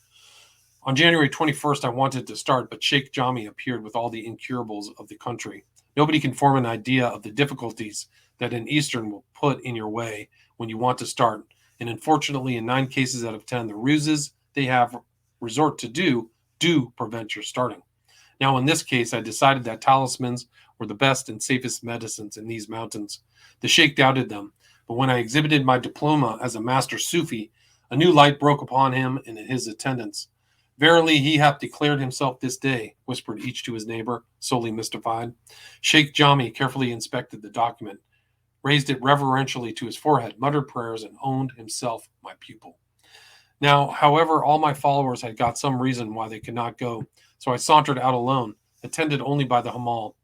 On January 21st, I wanted to start, but Sheikh Jami appeared with all the incurables of the country. Nobody can form an idea of the difficulties that an Eastern will put in your way when you want to start, and unfortunately, in 9 cases out of 10, the ruses they have resort to do prevent your starting. Now, in this case, I decided that talismans were the best and safest medicines in these mountains. The Sheikh doubted them, but when I exhibited my diploma as a master Sufi, a new light broke upon him and his attendants. Verily, he hath declared himself this day, whispered each to his neighbor, solely mystified. Sheikh Jami carefully inspected the document, raised it reverentially to his forehead, muttered prayers, and owned himself my pupil. Now, however, all my followers had got some reason why they could not go, so I sauntered out alone, attended only by the Hamal.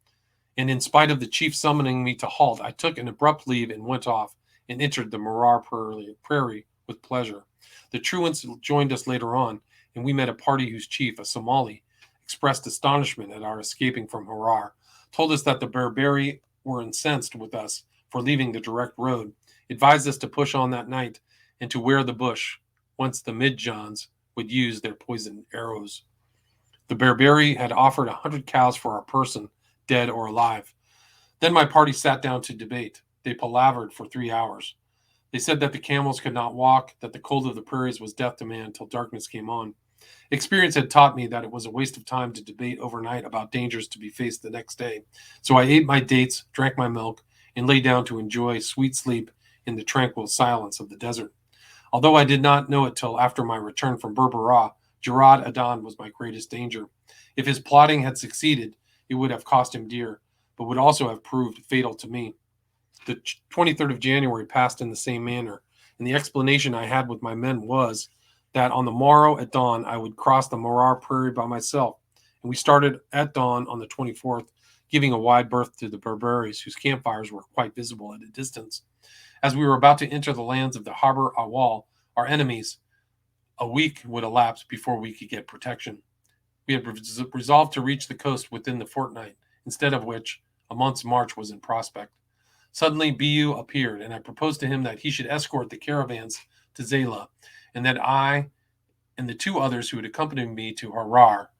And in spite of the chief summoning me to halt, I took an abrupt leave and went off, and entered the Marar prairie with pleasure. The truants joined us later on, and we met a party whose chief, a Somali, expressed astonishment at our escaping from Harar, told us that the Berberi were incensed with us for leaving the direct road, advised us to push on that night and to wear the bush, whence the Midjans would use their poisoned arrows. The Berberi had offered 100 cows for our person, dead or alive. Then my party sat down to debate. They palavered for 3 hours. They said that the camels could not walk, that the cold of the prairies was death to man till darkness came on. Experience had taught me that it was a waste of time to debate overnight about dangers to be faced the next day. So I ate my dates, drank my milk, and lay down to enjoy sweet sleep in the tranquil silence of the desert. Although I did not know it till after my return from Berbera, Gerard Adan was my greatest danger. If his plotting had succeeded, it would have cost him dear, but would also have proved fatal to me. The 23rd of January passed in the same manner, and the explanation I had with my men was that on the morrow at dawn I would cross the Marar prairie by myself, and we started at dawn on the 24th, giving a wide berth to the Berberis, whose campfires were quite visible at a distance. As we were about to enter the lands of the Harbor Awal, our enemies, a week would elapse before we could get protection. We had resolved to reach the coast within the fortnight, instead of which a month's march was in prospect. Suddenly, Biu appeared, and I proposed to him that he should escort the caravans to Zela, and that I and the 2 others who had accompanied me to Harar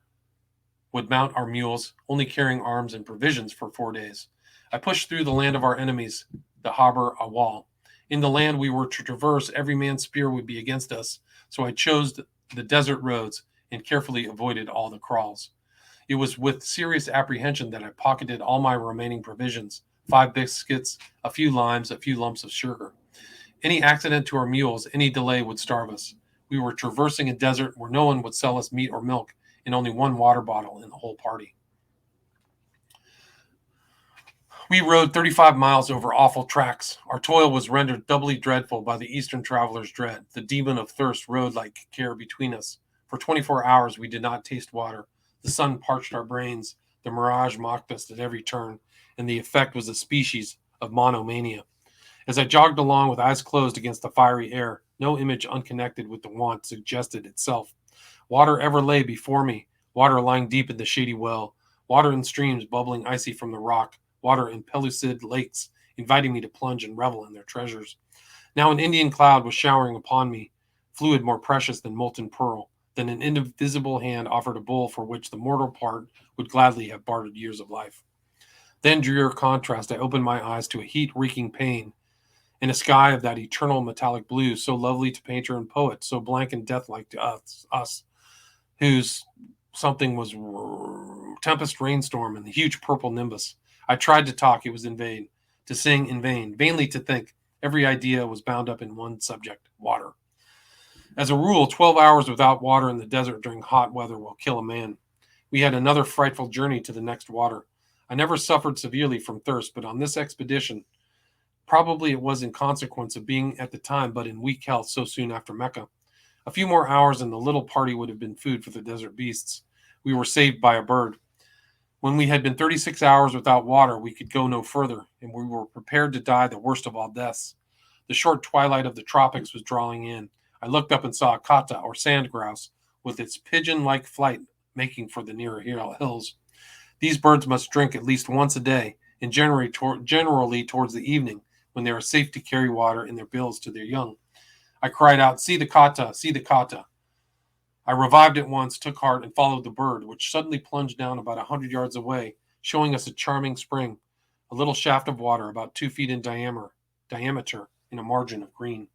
would mount our mules, only carrying arms and provisions for 4 days. I pushed through the land of our enemies, the Harbor Awal. In the land we were to traverse, every man's spear would be against us, so I chose the desert roads and carefully avoided all the kraals. It was with serious apprehension that I pocketed all my remaining provisions, 5 biscuits, a few limes, a few lumps of sugar. Any accident to our mules, any delay would starve us. We were traversing a desert where no one would sell us meat or milk, and only 1 water bottle in the whole party. We rode 35 miles over awful tracks. Our toil was rendered doubly dreadful by the Eastern traveler's dread. The demon of thirst rode like care between us. For 24 hours we did not taste water. The sun parched our brains. The mirage mocked us at every turn, and the effect was a species of monomania. As I jogged along with eyes closed against the fiery air, no image unconnected with the want suggested itself. Water ever lay before me, water lying deep in the shady well, water in streams bubbling icy from the rock, water in pellucid lakes, inviting me to plunge and revel in their treasures. Now an Indian cloud was showering upon me, fluid more precious than molten pearl. Then an invisible hand offered a bowl for which the mortal part would gladly have bartered years of life. Then, drear contrast, I opened my eyes to a heat-reeking pain in a sky of that eternal metallic blue, so lovely to painter and poet, so blank and deathlike to us whose something was tempest rainstorm and the huge purple nimbus. I tried to talk, it was in vain. To sing, in vain. Vainly to think. Every idea was bound up in one subject, water. As a rule, 12 hours without water in the desert during hot weather will kill a man. We had another frightful journey to the next water. I never suffered severely from thirst, but on this expedition, probably it was in consequence of being at the time but in weak health so soon after Mecca. A few more hours and the little party would have been food for the desert beasts. We were saved by a bird. When we had been 36 hours without water, we could go no further, and we were prepared to die the worst of all deaths. The short twilight of the tropics was drawing in. I looked up and saw a kata, or sand grouse, with its pigeon-like flight making for the nearer hills. These birds must drink at least once a day, and generally towards the evening, when they are safe to carry water in their bills to their young. I cried out, "See the kata, see the kata." I revived at once, took heart, and followed the bird, which suddenly plunged down about 100 yards away, showing us a charming spring, a little shaft of water about 2 feet in diameter in a margin of green.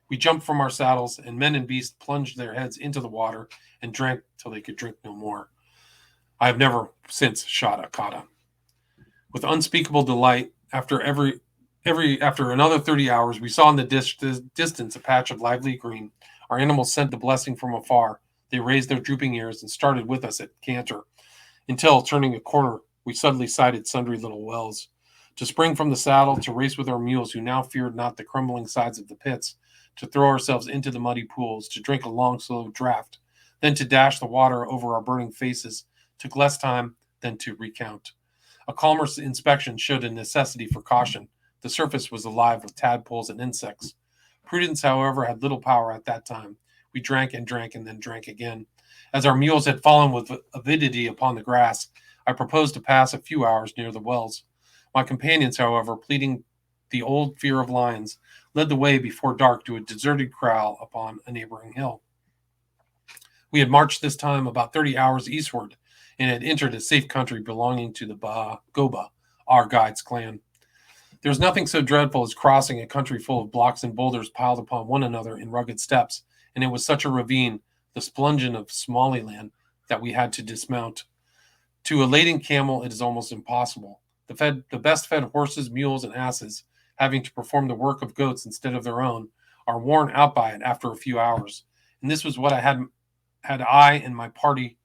We jumped from our saddles, and men and beasts plunged their heads into the water and drank till they could drink no more. I have never since shot a kata. With unspeakable delight, after another 30 hours, we saw in the distance a patch of lively green. Our animals sent the blessing from afar. They raised their drooping ears and started with us at canter, until, turning a corner, we suddenly sighted sundry little wells. To spring from the saddle, to race with our mules, who now feared not the crumbling sides of the pits, to throw ourselves into the muddy pools, to drink a long, slow draught, then to dash the water over our burning faces, took less time than to recount. A calmer inspection showed a necessity for caution. The surface was alive with tadpoles and insects. Prudence, however, had little power at that time. We drank and then drank again. As our mules had fallen with avidity upon the grass, I proposed to pass a few hours near the wells. My companions, however, pleading the old fear of lions, led the way before dark to a deserted kraal upon a neighboring hill. We had marched this time about 30 hours eastward, and had entered a safe country belonging to the Goba, our guide's clan. There is nothing so dreadful as crossing a country full of blocks and boulders piled upon one another in rugged steps, and it was such a ravine, the Splungeon of Somaliland, that we had to dismount. To a laden camel it is almost impossible. The best-fed horses, mules, and asses, having to perform the work of goats instead of their own, are worn out by it after a few hours, and this was what I and my party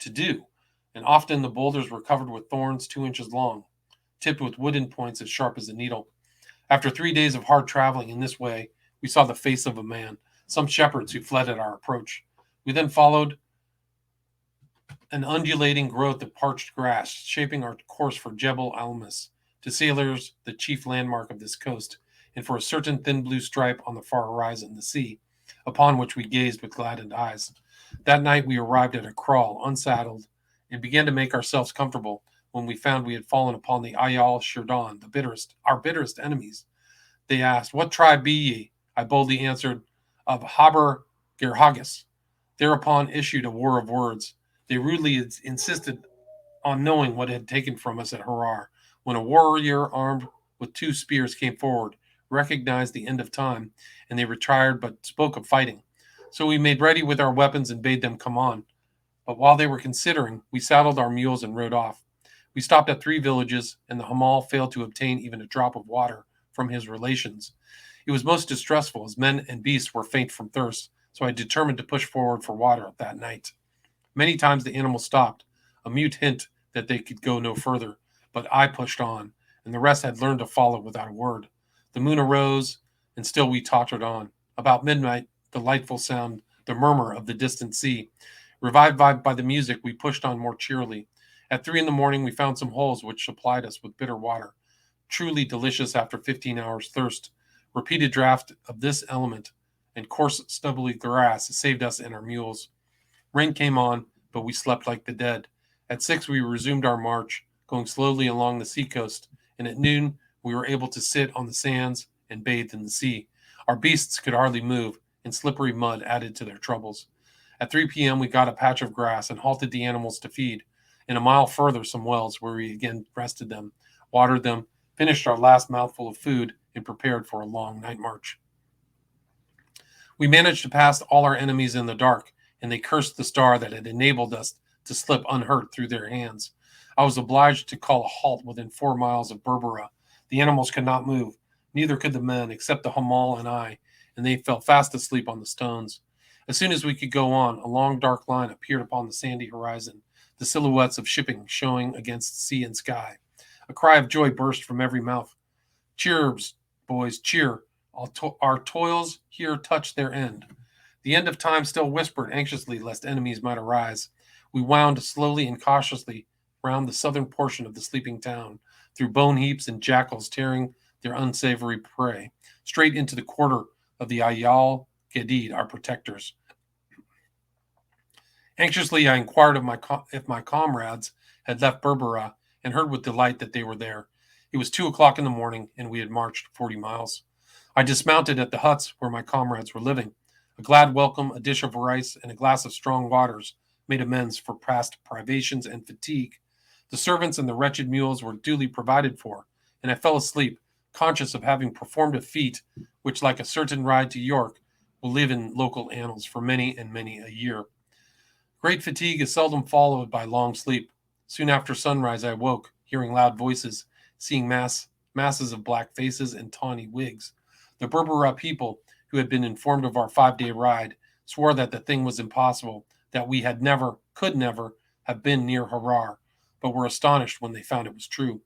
to do, and often the boulders were covered with thorns 2 inches long, tipped with wooden points as sharp as a needle. After 3 days of hard traveling in this way, we saw the face of a man, some shepherds who fled at our approach. We then followed an undulating growth of parched grass, shaping our course for Jebel Almas, to sailors the chief landmark of this coast, and for a certain thin blue stripe on the far horizon, the sea, upon which we gazed with gladdened eyes. That night we arrived at a kraal, unsaddled, and began to make ourselves comfortable, when we found we had fallen upon the Ayal Shirdan, our bitterest enemies. They asked, "What tribe be ye?" I boldly answered, "Of Haber Gerhagas." Thereupon issued a war of words. They rudely insisted on knowing what had taken from us at Harar, when a warrior armed with 2 spears came forward, recognized the end of time, and they retired but spoke of fighting. So we made ready with our weapons and bade them come on. But while they were considering, we saddled our mules and rode off. We stopped at 3 villages, and the Hamal failed to obtain even a drop of water from his relations. It was most distressful, as men and beasts were faint from thirst, so I determined to push forward for water that night. Many times the animals stopped, a mute hint that they could go no further, but I pushed on, and the rest had learned to follow without a word. The moon arose, and still we tottered on. About midnight, delightful sound, the murmur of the distant sea. Revived by the music, we pushed on more cheerily. At 3 in the morning, we found some holes which supplied us with bitter water. truly delicious after 15 hours' thirst. Repeated draft of this element and coarse, stubbly grass saved us and our mules. Rain came on, but we slept like the dead. At 6, we resumed our march, going slowly along the seacoast, and at noon, we were able to sit on the sands and bathe in the sea. Our beasts could hardly move, and slippery mud added to their troubles. At 3 p.m., we got a patch of grass and halted the animals to feed. And a mile further, some wells where we again rested them, watered them, finished our last mouthful of food, and prepared for a long night march. We managed to pass all our enemies in the dark, and they cursed the star that had enabled us to slip unhurt through their hands. I was obliged to call a halt within 4 miles of Berbera. The animals could not move, neither could the men, except the Hamal and I, and they fell fast asleep on the stones. As soon as we could go on, a long dark line appeared upon the sandy horizon, the silhouettes of shipping showing against sea and sky. A cry of joy burst from every mouth. Cheers, boys, cheer. Our toils here touch their end. The end of time still whispered anxiously lest enemies might arise. We wound slowly and cautiously round the southern portion of the sleeping town, through bone heaps and jackals tearing their unsavory prey, straight into the quarter of the Ayal Gedid, our protectors. Anxiously, I inquired if my comrades had left Berbera, and heard with delight that they were there. It was 2 o'clock in the morning, and we had marched 40 miles. I dismounted at the huts where my comrades were living. A glad welcome, a dish of rice, and a glass of strong waters made amends for past privations and fatigue. The servants and the wretched mules were duly provided for, and I fell asleep, conscious of having performed a feat which, like a certain ride to York, will live in local annals for many and many a year. Great fatigue is seldom followed by long sleep. Soon after sunrise, I woke, hearing loud voices, seeing masses of black faces and tawny wigs. The Berbera people, who had been informed of our 5-day ride, swore that the thing was impossible, that we could never have been near Harar, but were astonished when they found it was true.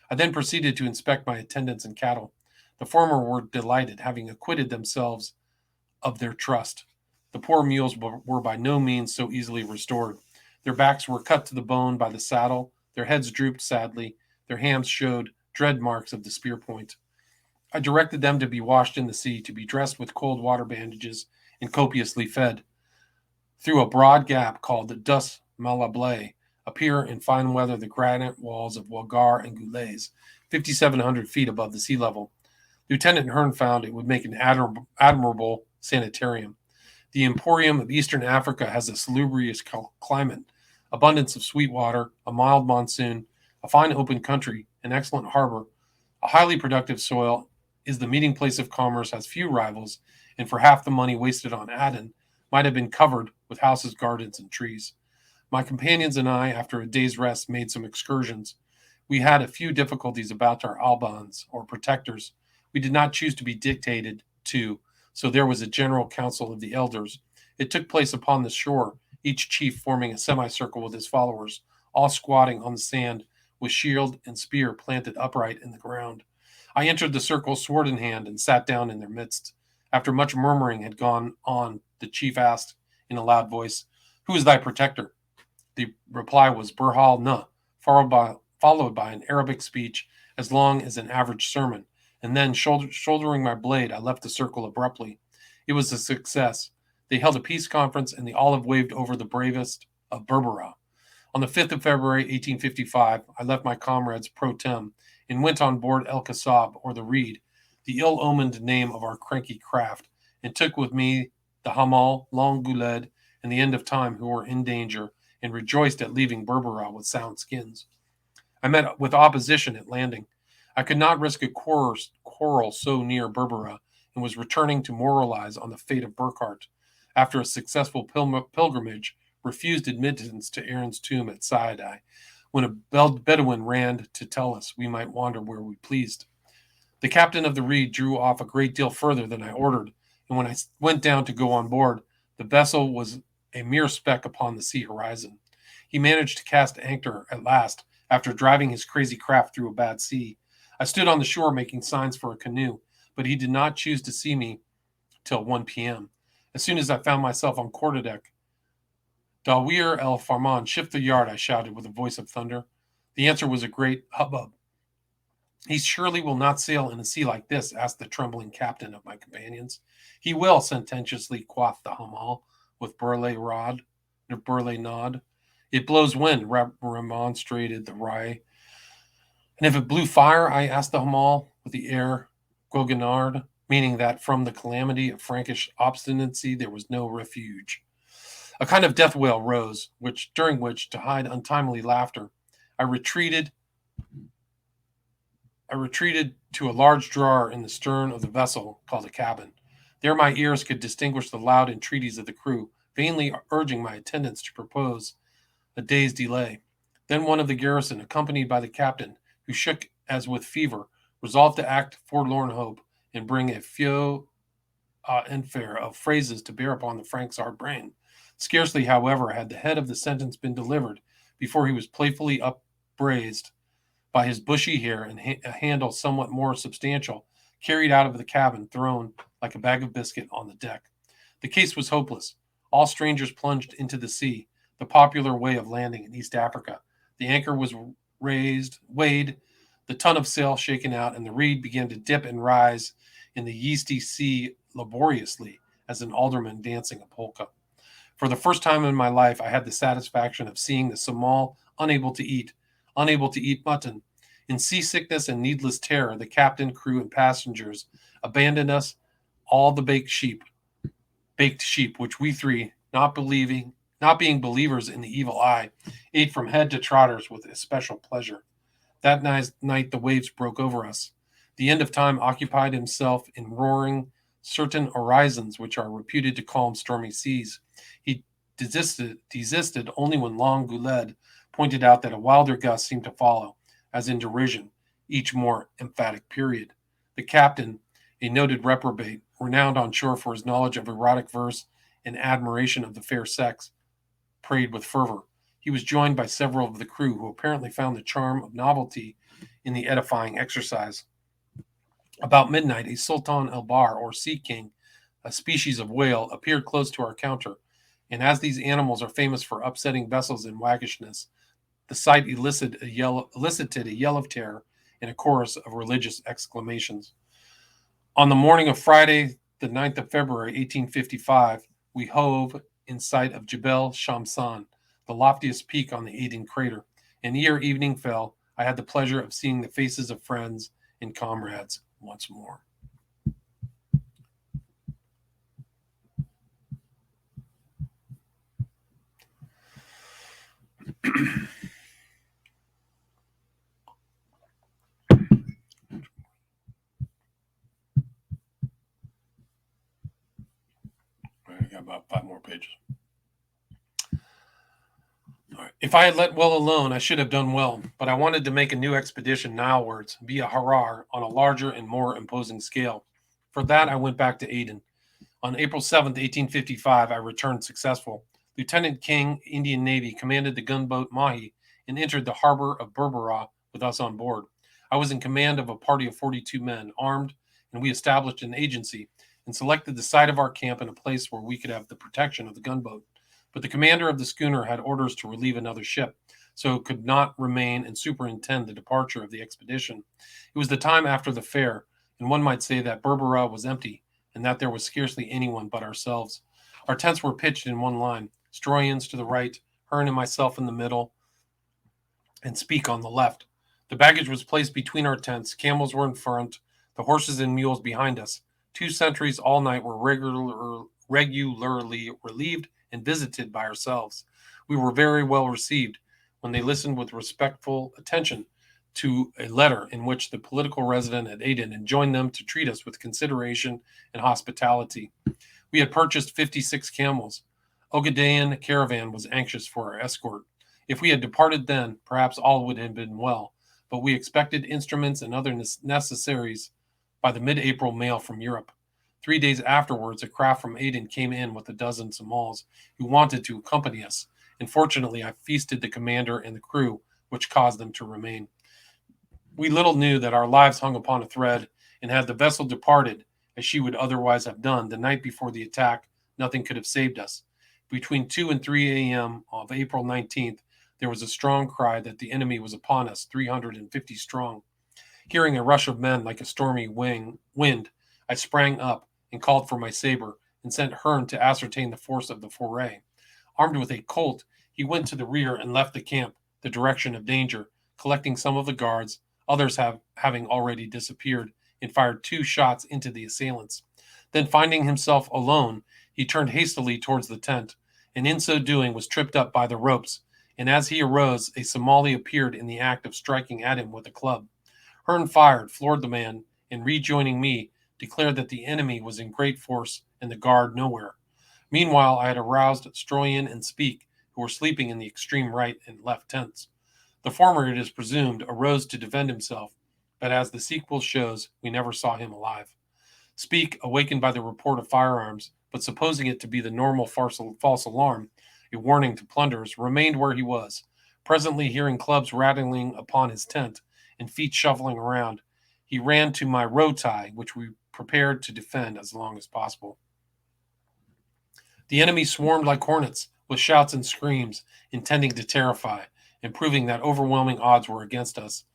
I then proceeded to inspect my attendants and cattle. The former were delighted, having acquitted themselves of their trust. The poor mules were by no means so easily restored. Their backs were cut to the bone by the saddle, their heads drooped sadly, their hams showed dread marks of the spear point. I directed them to be washed in the sea, to be dressed with cold water bandages, and copiously fed. Through a broad gap called the Dus Malablay appear in fine weather the granite walls of Wagar and Gulays, 5,700 feet above the sea level. Lieutenant Hearn found it would make an admirable sanitarium. The Emporium of Eastern Africa has a salubrious climate, abundance of sweet water, a mild monsoon, a fine open country, an excellent harbor, a highly productive soil, is the meeting place of commerce, has few rivals, and for half the money wasted on Aden, might have been covered with houses, gardens, and trees. My companions and I, after a day's rest, made some excursions. We had a few difficulties about our albans, or protectors. We did not choose to be dictated to, so there was a general council of the elders. It took place upon the shore, each chief forming a semicircle with his followers, all squatting on the sand, with shield and spear planted upright in the ground. I entered the circle sword in hand and sat down in their midst. After much murmuring had gone on, the chief asked in a loud voice, "Who is thy protector?" The reply was Burhal Na, followed by an Arabic speech as long as an average sermon, and then, shouldering my blade, I left the circle abruptly. It was a success. They held a peace conference, and the olive waved over the bravest of Berbera. On the 5th of February, 1855, I left my comrades pro tem and went on board El Kasab, or the Reed, the ill-omened name of our cranky craft, and took with me the Hamal, Long Guled, and the End of Time, who were in danger, and rejoiced at leaving Berbera with sound skins. I met with opposition at landing. I could not risk a quarrel so near Berbera, and was returning to moralize on the fate of Burckhardt. After a successful pilgrimage, refused admittance to Aaron's tomb at Saadai, when a Bedouin ran to tell us we might wander where we pleased. The captain of the Reed drew off a great deal further than I ordered, and when I went down to go on board, the vessel was a mere speck upon the sea horizon. He managed to cast anchor at last, after driving his crazy craft through a bad sea. I stood on the shore making signs for a canoe, but he did not choose to see me till 1 p.m. As soon as I found myself on quarterdeck, "Dawir el Farman, shift the yard," I shouted with a voice of thunder. The answer was a great hubbub. He surely will not sail in a sea like this, asked the trembling captain of my companions. He will, sententiously quoth the Hamal, with burly nod. It blows wind, remonstrated the Rye. And if it blew fire, I asked the Hamal, with the air Goguenard, meaning that from the calamity of Frankish obstinacy there was no refuge. A kind of death wail rose, during which, to hide untimely laughter, I retreated to a large drawer in the stern of the vessel called a cabin. There my ears could distinguish the loud entreaties of the crew, vainly urging my attendants to propose a day's delay. Then one of the garrison, accompanied by the captain, who shook as with fever, resolved to act forlorn hope and bring a few enfer of phrases to bear upon the Frank's hard brain. Scarcely, however, had the head of the sentence been delivered before he was playfully upraised by his bushy hair and a handle somewhat more substantial, carried out of the cabin, thrown like a bag of biscuit on the deck. The case was hopeless. All strangers plunged into the sea, the popular way of landing in East Africa. The anchor was weighed, the ton of sail shaken out, and the reed began to dip and rise in the yeasty sea laboriously as an alderman dancing a polka. For the first time in my life, I had the satisfaction of seeing the Somal unable to eat mutton. In seasickness and needless terror, the captain, crew, and passengers abandoned us all the baked sheep, which we three, not being believers in the evil eye, ate from head to trotters with especial pleasure. That night the waves broke over us. The end of time occupied himself in roaring certain horizons which are reputed to calm stormy seas. He desisted only when Long Gouled pointed out that a wilder gust seemed to follow, as in derision, each more emphatic period. The captain, a noted reprobate, renowned on shore for his knowledge of erotic verse and admiration of the fair sex, prayed with fervor. He was joined by several of the crew, who apparently found the charm of novelty in the edifying exercise. About midnight, a Sultan El Bar, or sea king, a species of whale, appeared close to our counter, and as these animals are famous for upsetting vessels in waggishness, the sight elicited a yell of terror and a chorus of religious exclamations. On the morning of Friday, the 9th of February, 1855, we hove in sight of Jebel Shamsan, the loftiest peak on the Aden crater, and ere evening fell, I had the pleasure of seeing the faces of friends and comrades once more. I got about 5 more pages. All right. If I had let well alone, I should have done well, but I wanted to make a new expedition Nilewards via Harar on a larger and more imposing scale. For that, I went back to Aden. On April 7th, 1855, I returned successful. Lieutenant King, Indian Navy, commanded the gunboat Mahi and entered the harbor of Berbera with us on board. I was in command of a party of 42 men, armed, and we established an agency and selected the site of our camp in a place where we could have the protection of the gunboat. But the commander of the schooner had orders to relieve another ship, so it could not remain and superintend the departure of the expedition. It was the time after the fair, and one might say that Berbera was empty, and that there was scarcely anyone but ourselves. Our tents were pitched in one line, Stroyans to the right, Hearn and myself in the middle, and Speke on the left. The baggage was placed between our tents, camels were in front, the horses and mules behind us. 2 sentries all night were regularly relieved and visited by ourselves. We were very well received when they listened with respectful attention to a letter in which the political resident at Aden enjoined them to treat us with consideration and hospitality. We had purchased 56 camels. Ogadean caravan was anxious for our escort. If we had departed then, perhaps all would have been well, but we expected instruments and other necessaries by the mid-April mail from Europe. 3 days afterwards, a craft from Aden came in with a dozen Somals who wanted to accompany us, and fortunately I feasted the commander and the crew, which caused them to remain. We little knew that our lives hung upon a thread, and had the vessel departed, as she would otherwise have done, the night before the attack, nothing could have saved us. Between 2 and 3 a.m. of April 19th, there was a strong cry that the enemy was upon us, 350 strong. Hearing a rush of men like a stormy wind, I sprang up and called for my saber and sent Hearn to ascertain the force of the foray. Armed with a Colt, he went to the rear and left the camp, the direction of danger, collecting some of the guards, others having already disappeared, and fired 2 shots into the assailants. Then, finding himself alone, he turned hastily towards the tent, and in so doing was tripped up by the ropes, and as he arose, a Somali appeared in the act of striking at him with a club. Hearn fired, floored the man, and rejoining me, declared that the enemy was in great force and the guard nowhere. Meanwhile, I had aroused Stroyan and Speak, who were sleeping in the extreme right and left tents. The former, it is presumed, arose to defend himself, but as the sequel shows, we never saw him alive. Speak, awakened by the report of firearms, but supposing it to be the normal false alarm, a warning to plunderers, remained where he was. Presently, hearing clubs rattling upon his tent and feet shuffling around, he ran to my row tie, which we prepared to defend as long as possible. The enemy swarmed like hornets, with shouts and screams, intending to terrify, and proving that overwhelming odds were against us.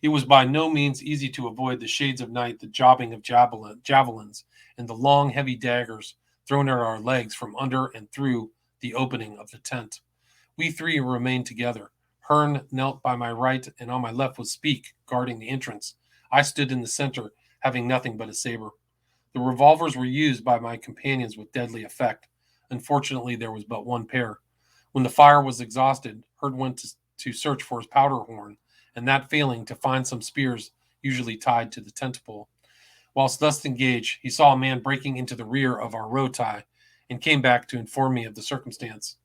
It was by no means easy to avoid the shades of night, the jobbing of javelins, and the long, heavy daggers thrown at our legs from under and through the opening of the tent. We 3 remained together. Hearn knelt by my right, and on my left was Speak, guarding the entrance. I stood in the center, having nothing but a saber. The revolvers were used by my companions with deadly effect. Unfortunately, there was but one pair. When the fire was exhausted, Hearn went to search for his powder horn, and that failing, to find some spears usually tied to the tent pole. Whilst thus engaged, he saw a man breaking into the rear of our row tie, and came back to inform me of the circumstance.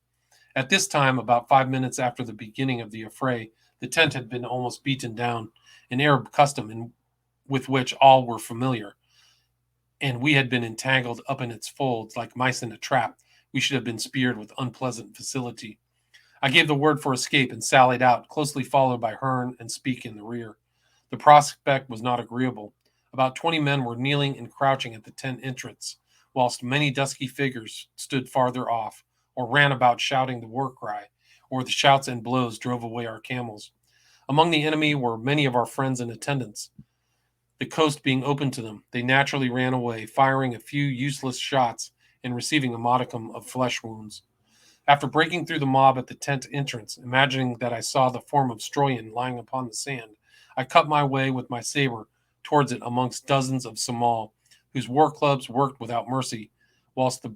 At this time, about 5 minutes after the beginning of the affray, the tent had been almost beaten down, an Arab custom with which all were familiar, and we had been entangled up in its folds like mice in a trap. We should have been speared with unpleasant facility. I gave the word for escape and sallied out, closely followed by Hearn and Speak in the rear. The prospect was not agreeable. About 20 men were kneeling and crouching at the tent entrance, whilst many dusky figures stood farther off, or ran about shouting the war cry, or the shouts and blows drove away our camels. Among the enemy were many of our friends and attendants. The coast being open to them, they naturally ran away, firing a few useless shots and receiving a modicum of flesh wounds. After breaking through the mob at the tent entrance, imagining that I saw the form of Stroyan lying upon the sand, I cut my way with my saber towards it amongst dozens of Somal, whose war clubs worked without mercy, whilst the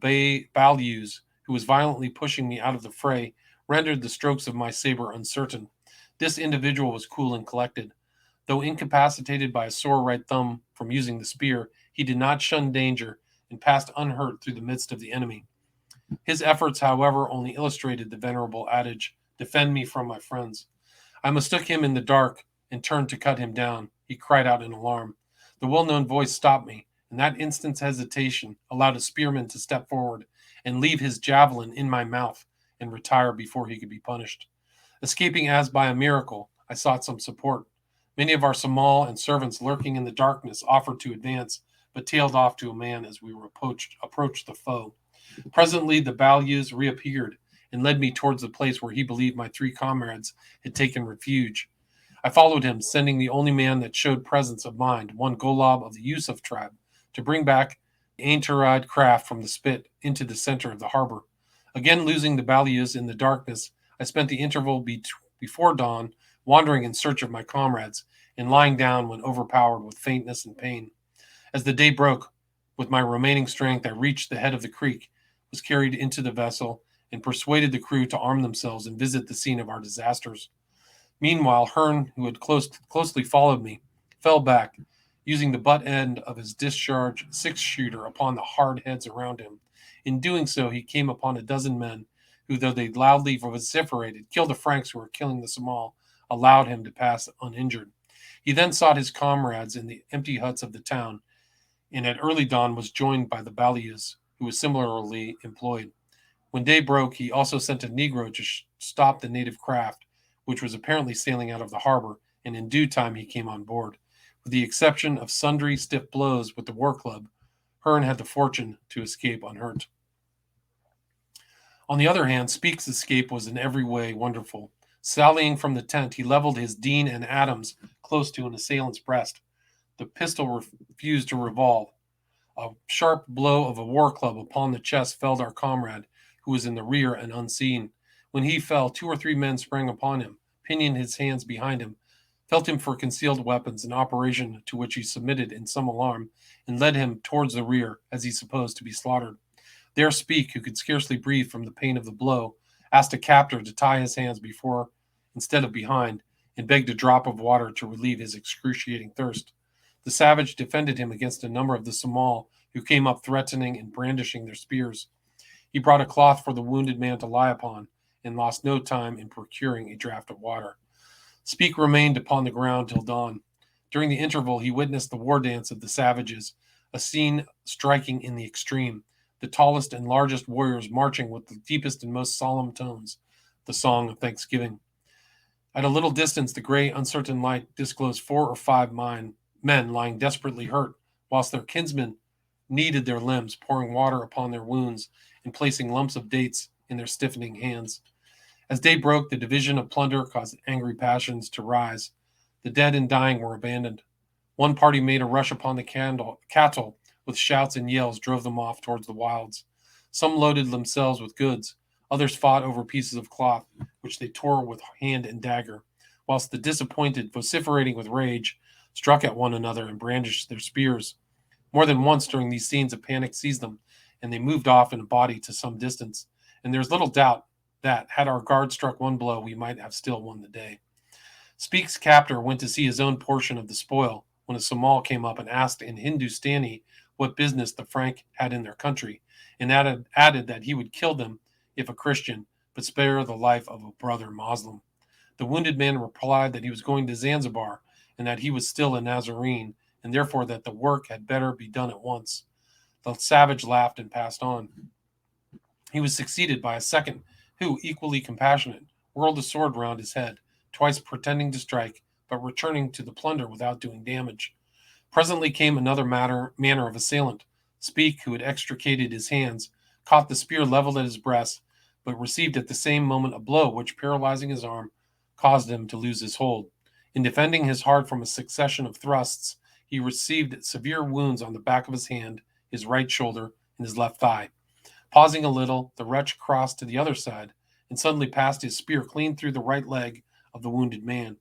Balyus, who was violently pushing me out of the fray, rendered the strokes of my saber uncertain. This individual was cool and collected. Though incapacitated by a sore right thumb from using the spear, he did not shun danger and passed unhurt through the midst of the enemy. His efforts, however, only illustrated the venerable adage, "Defend me from my friends." I mistook him in the dark and turned to cut him down. He cried out in alarm. The well-known voice stopped me, and that instant's hesitation allowed a spearman to step forward and leave his javelin in my mouth and retire before he could be punished. Escaping as by a miracle, I sought some support. Many of our Somal and servants lurking in the darkness offered to advance, but tailed off to a man as we approached the foe. Presently the Balyus reappeared and led me towards the place where he believed my 3 comrades had taken refuge. I followed him, sending the only man that showed presence of mind, one Golob of the Yusuf tribe, to bring back the Ainturad craft from the spit into the center of the harbor. Again losing the Balyus in the darkness, I spent the interval before dawn wandering in search of my comrades and lying down when overpowered with faintness and pain. As the day broke, with my remaining strength, I reached the head of the creek, was carried into the vessel, and persuaded the crew to arm themselves and visit the scene of our disasters. Meanwhile, Hearn, who had closely followed me, fell back, using the butt end of his discharged 6-shooter upon the hard heads around him. In doing so, he came upon a dozen men who, though they loudly vociferated, "Kill the Franks who are killing the Somal," allowed him to pass uninjured. He then sought his comrades in the empty huts of the town, and at early dawn was joined by the Balyus, who was similarly employed. When day broke, he also sent a Negro to stop the native craft, which was apparently sailing out of the harbor, and in due time he came on board. With the exception of sundry stiff blows with the war club, Hearn had the fortune to escape unhurt. On the other hand, Speak's escape was in every way wonderful. Sallying from the tent, he leveled his Dean and Adams close to an assailant's breast. The pistol refused to revolve. A sharp blow of a war club upon the chest felled our comrade, who was in the rear and unseen. When he fell, 2 or 3 men sprang upon him, pinioned his hands behind him, felt him for concealed weapons, an operation to which he submitted in some alarm, and led him towards the rear, as he supposed to be slaughtered. There Speak, who could scarcely breathe from the pain of the blow, asked a captor to tie his hands before instead of behind, and begged a drop of water to relieve his excruciating thirst. The savage defended him against a number of the Somal who came up threatening and brandishing their spears. He brought a cloth for the wounded man to lie upon, and lost no time in procuring a draught of water. Speak remained upon the ground till dawn. During the interval, he witnessed the war dance of the savages, a scene striking in the extreme, the tallest and largest warriors marching with the deepest and most solemn tones, the song of thanksgiving. At a little distance, the gray, uncertain light disclosed 4 or 5 men lying desperately hurt, whilst their kinsmen kneaded their limbs, pouring water upon their wounds and placing lumps of dates in their stiffening hands. As day broke, the division of plunder caused angry passions to rise. The dead and dying were abandoned. One party made a rush upon the cattle, with shouts and yells drove them off towards the wilds. Some loaded themselves with goods. Others fought over pieces of cloth, which they tore with hand and dagger, whilst the disappointed, vociferating with rage, struck at one another and brandished their spears. More than once during these scenes a panic seized them, and they moved off in a body to some distance, and there is little doubt that, had our guard struck one blow, we might have still won the day. Speak's captor went to see his own portion of the spoil, when a Somal came up and asked in Hindustani what business the Frank had in their country, and added that he would kill them if a Christian, but spare the life of a brother Moslem. The wounded man replied that he was going to Zanzibar, and that he was still a Nazarene, and therefore that the work had better be done at once. The savage laughed and passed on. He was succeeded by a second, who, equally compassionate, whirled a sword round his head, twice pretending to strike, but returning to the plunder without doing damage. Presently came another manner of assailant. Speak, who had extricated his hands, caught the spear leveled at his breast, but received at the same moment a blow which, paralyzing his arm, caused him to lose his hold. In defending his heart from a succession of thrusts, he received severe wounds on the back of his hand, his right shoulder, and his left thigh. Pausing a little, the wretch crossed to the other side, and suddenly passed his spear clean through the right leg of the wounded man.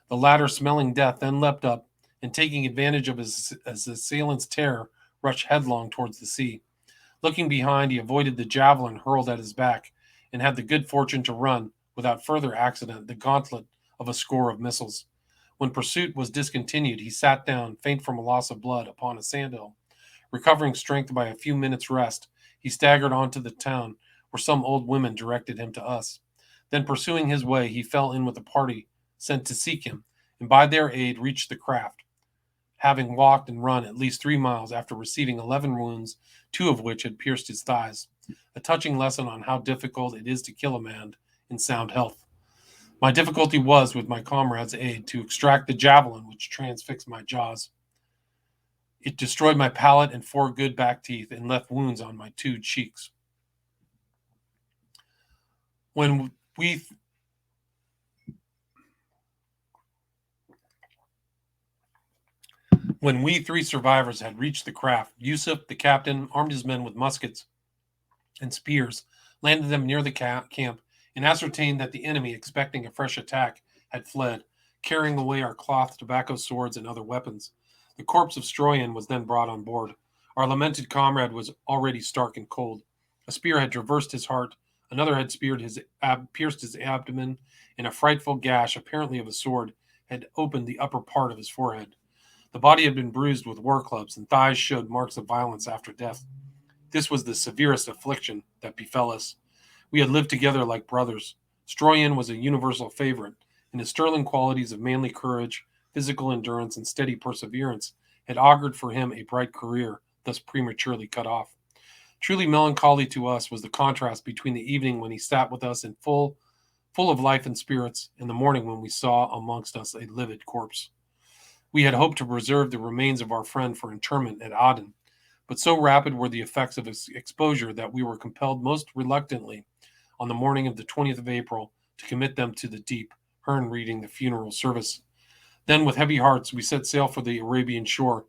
The latter, smelling death, then leapt up, and taking advantage of his assailant's terror, rushed headlong towards the sea. Looking behind, he avoided the javelin hurled at his back, and had the good fortune to run, without further accident, the gauntlet of a score of missiles. When pursuit was discontinued, he sat down, faint from a loss of blood, upon a sandhill. Recovering strength by a few minutes' rest, he staggered on to the town, where some old women directed him to us. Then, pursuing his way, he fell in with a party sent to seek him, and by their aid reached the craft, having walked and run at least 3 miles after receiving 11 wounds, 2 of which had pierced his thighs. A touching lesson on how difficult it is to kill a man in sound health. My difficulty was, with my comrade's aid, to extract the javelin which transfixed my jaws. It destroyed my palate and 4 good back teeth, and left wounds on my 2 cheeks. When we 3 survivors had reached the craft, Yusuf, the captain, armed his men with muskets and spears, landed them near the camp, and ascertained that the enemy, expecting a fresh attack, had fled, carrying away our cloth, tobacco, swords, and other weapons. The corpse of Stroyan was then brought on board. Our lamented comrade was already stark and cold. A spear had traversed his heart, another had pierced his abdomen, and a frightful gash, apparently of a sword, had opened the upper part of his forehead. The body had been bruised with war clubs, and thighs showed marks of violence after death. This was the severest affliction that befell us. We had lived together like brothers. Stroyan was a universal favorite, and his sterling qualities of manly courage, physical endurance, and steady perseverance had augured for him a bright career, thus prematurely cut off. Truly melancholy to us was the contrast between the evening when he sat with us in full of life and spirits, and the morning when we saw amongst us a livid corpse. We had hoped to preserve the remains of our friend for interment at Aden, but so rapid were the effects of his exposure that we were compelled most reluctantly, on the morning of the 20th of April, to commit them to the deep, Hearn reading the funeral service. Then with heavy hearts we set sail for the Arabian shore,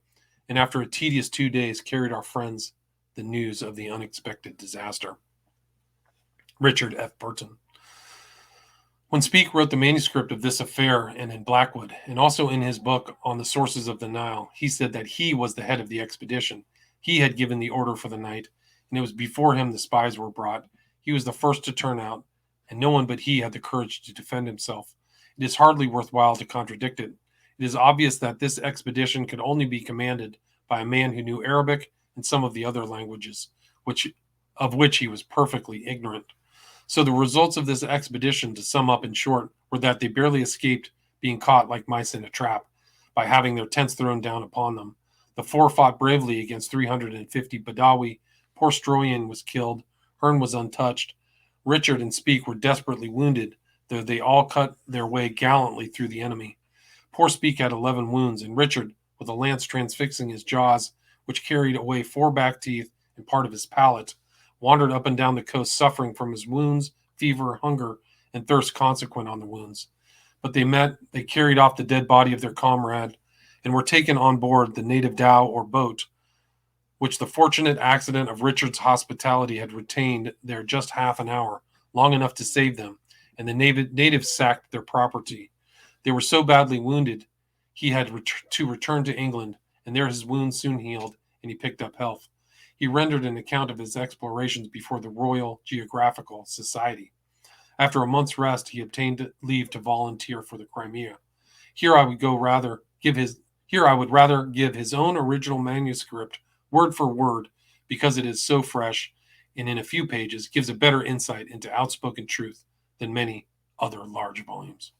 and after a tedious 2 days carried our friends the news of the unexpected disaster. Richard F. Burton. When Speke wrote the manuscript of this affair and in Blackwood, and also in his book on the sources of the Nile, he said that he was the head of the expedition. He had given the order for the night, and it was before him the spies were brought. He was the first to turn out, and no one but he had the courage to defend himself. It is hardly worthwhile to contradict it. It is obvious that this expedition could only be commanded by a man who knew Arabic and some of the other languages, of which he was perfectly ignorant. So the results of this expedition, to sum up in short, were that they barely escaped being caught like mice in a trap by having their tents thrown down upon them. The four fought bravely against 350 Badawi. Poor Stroyan was killed. Hearn was untouched. Richard and Speke were desperately wounded, though they all cut their way gallantly through the enemy. Poor Speke had 11 wounds, and Richard, with a lance transfixing his jaws, which carried away 4 back teeth and part of his palate, wandered up and down the coast suffering from his wounds, fever, hunger, and thirst consequent on the wounds. But they carried off the dead body of their comrade, and were taken on board the native dhow or boat, which the fortunate accident of Richard's hospitality had retained there just half an hour, long enough to save them, and the natives sacked their property. They were so badly wounded, he had to return to England, and there his wounds soon healed, and he picked up health. He rendered an account of his explorations before the Royal Geographical Society. After a month's rest, he obtained leave to volunteer for the Crimea. Here I would rather give his own original manuscript word for word, because it is so fresh, and in a few pages gives a better insight into outspoken truth than many other large volumes.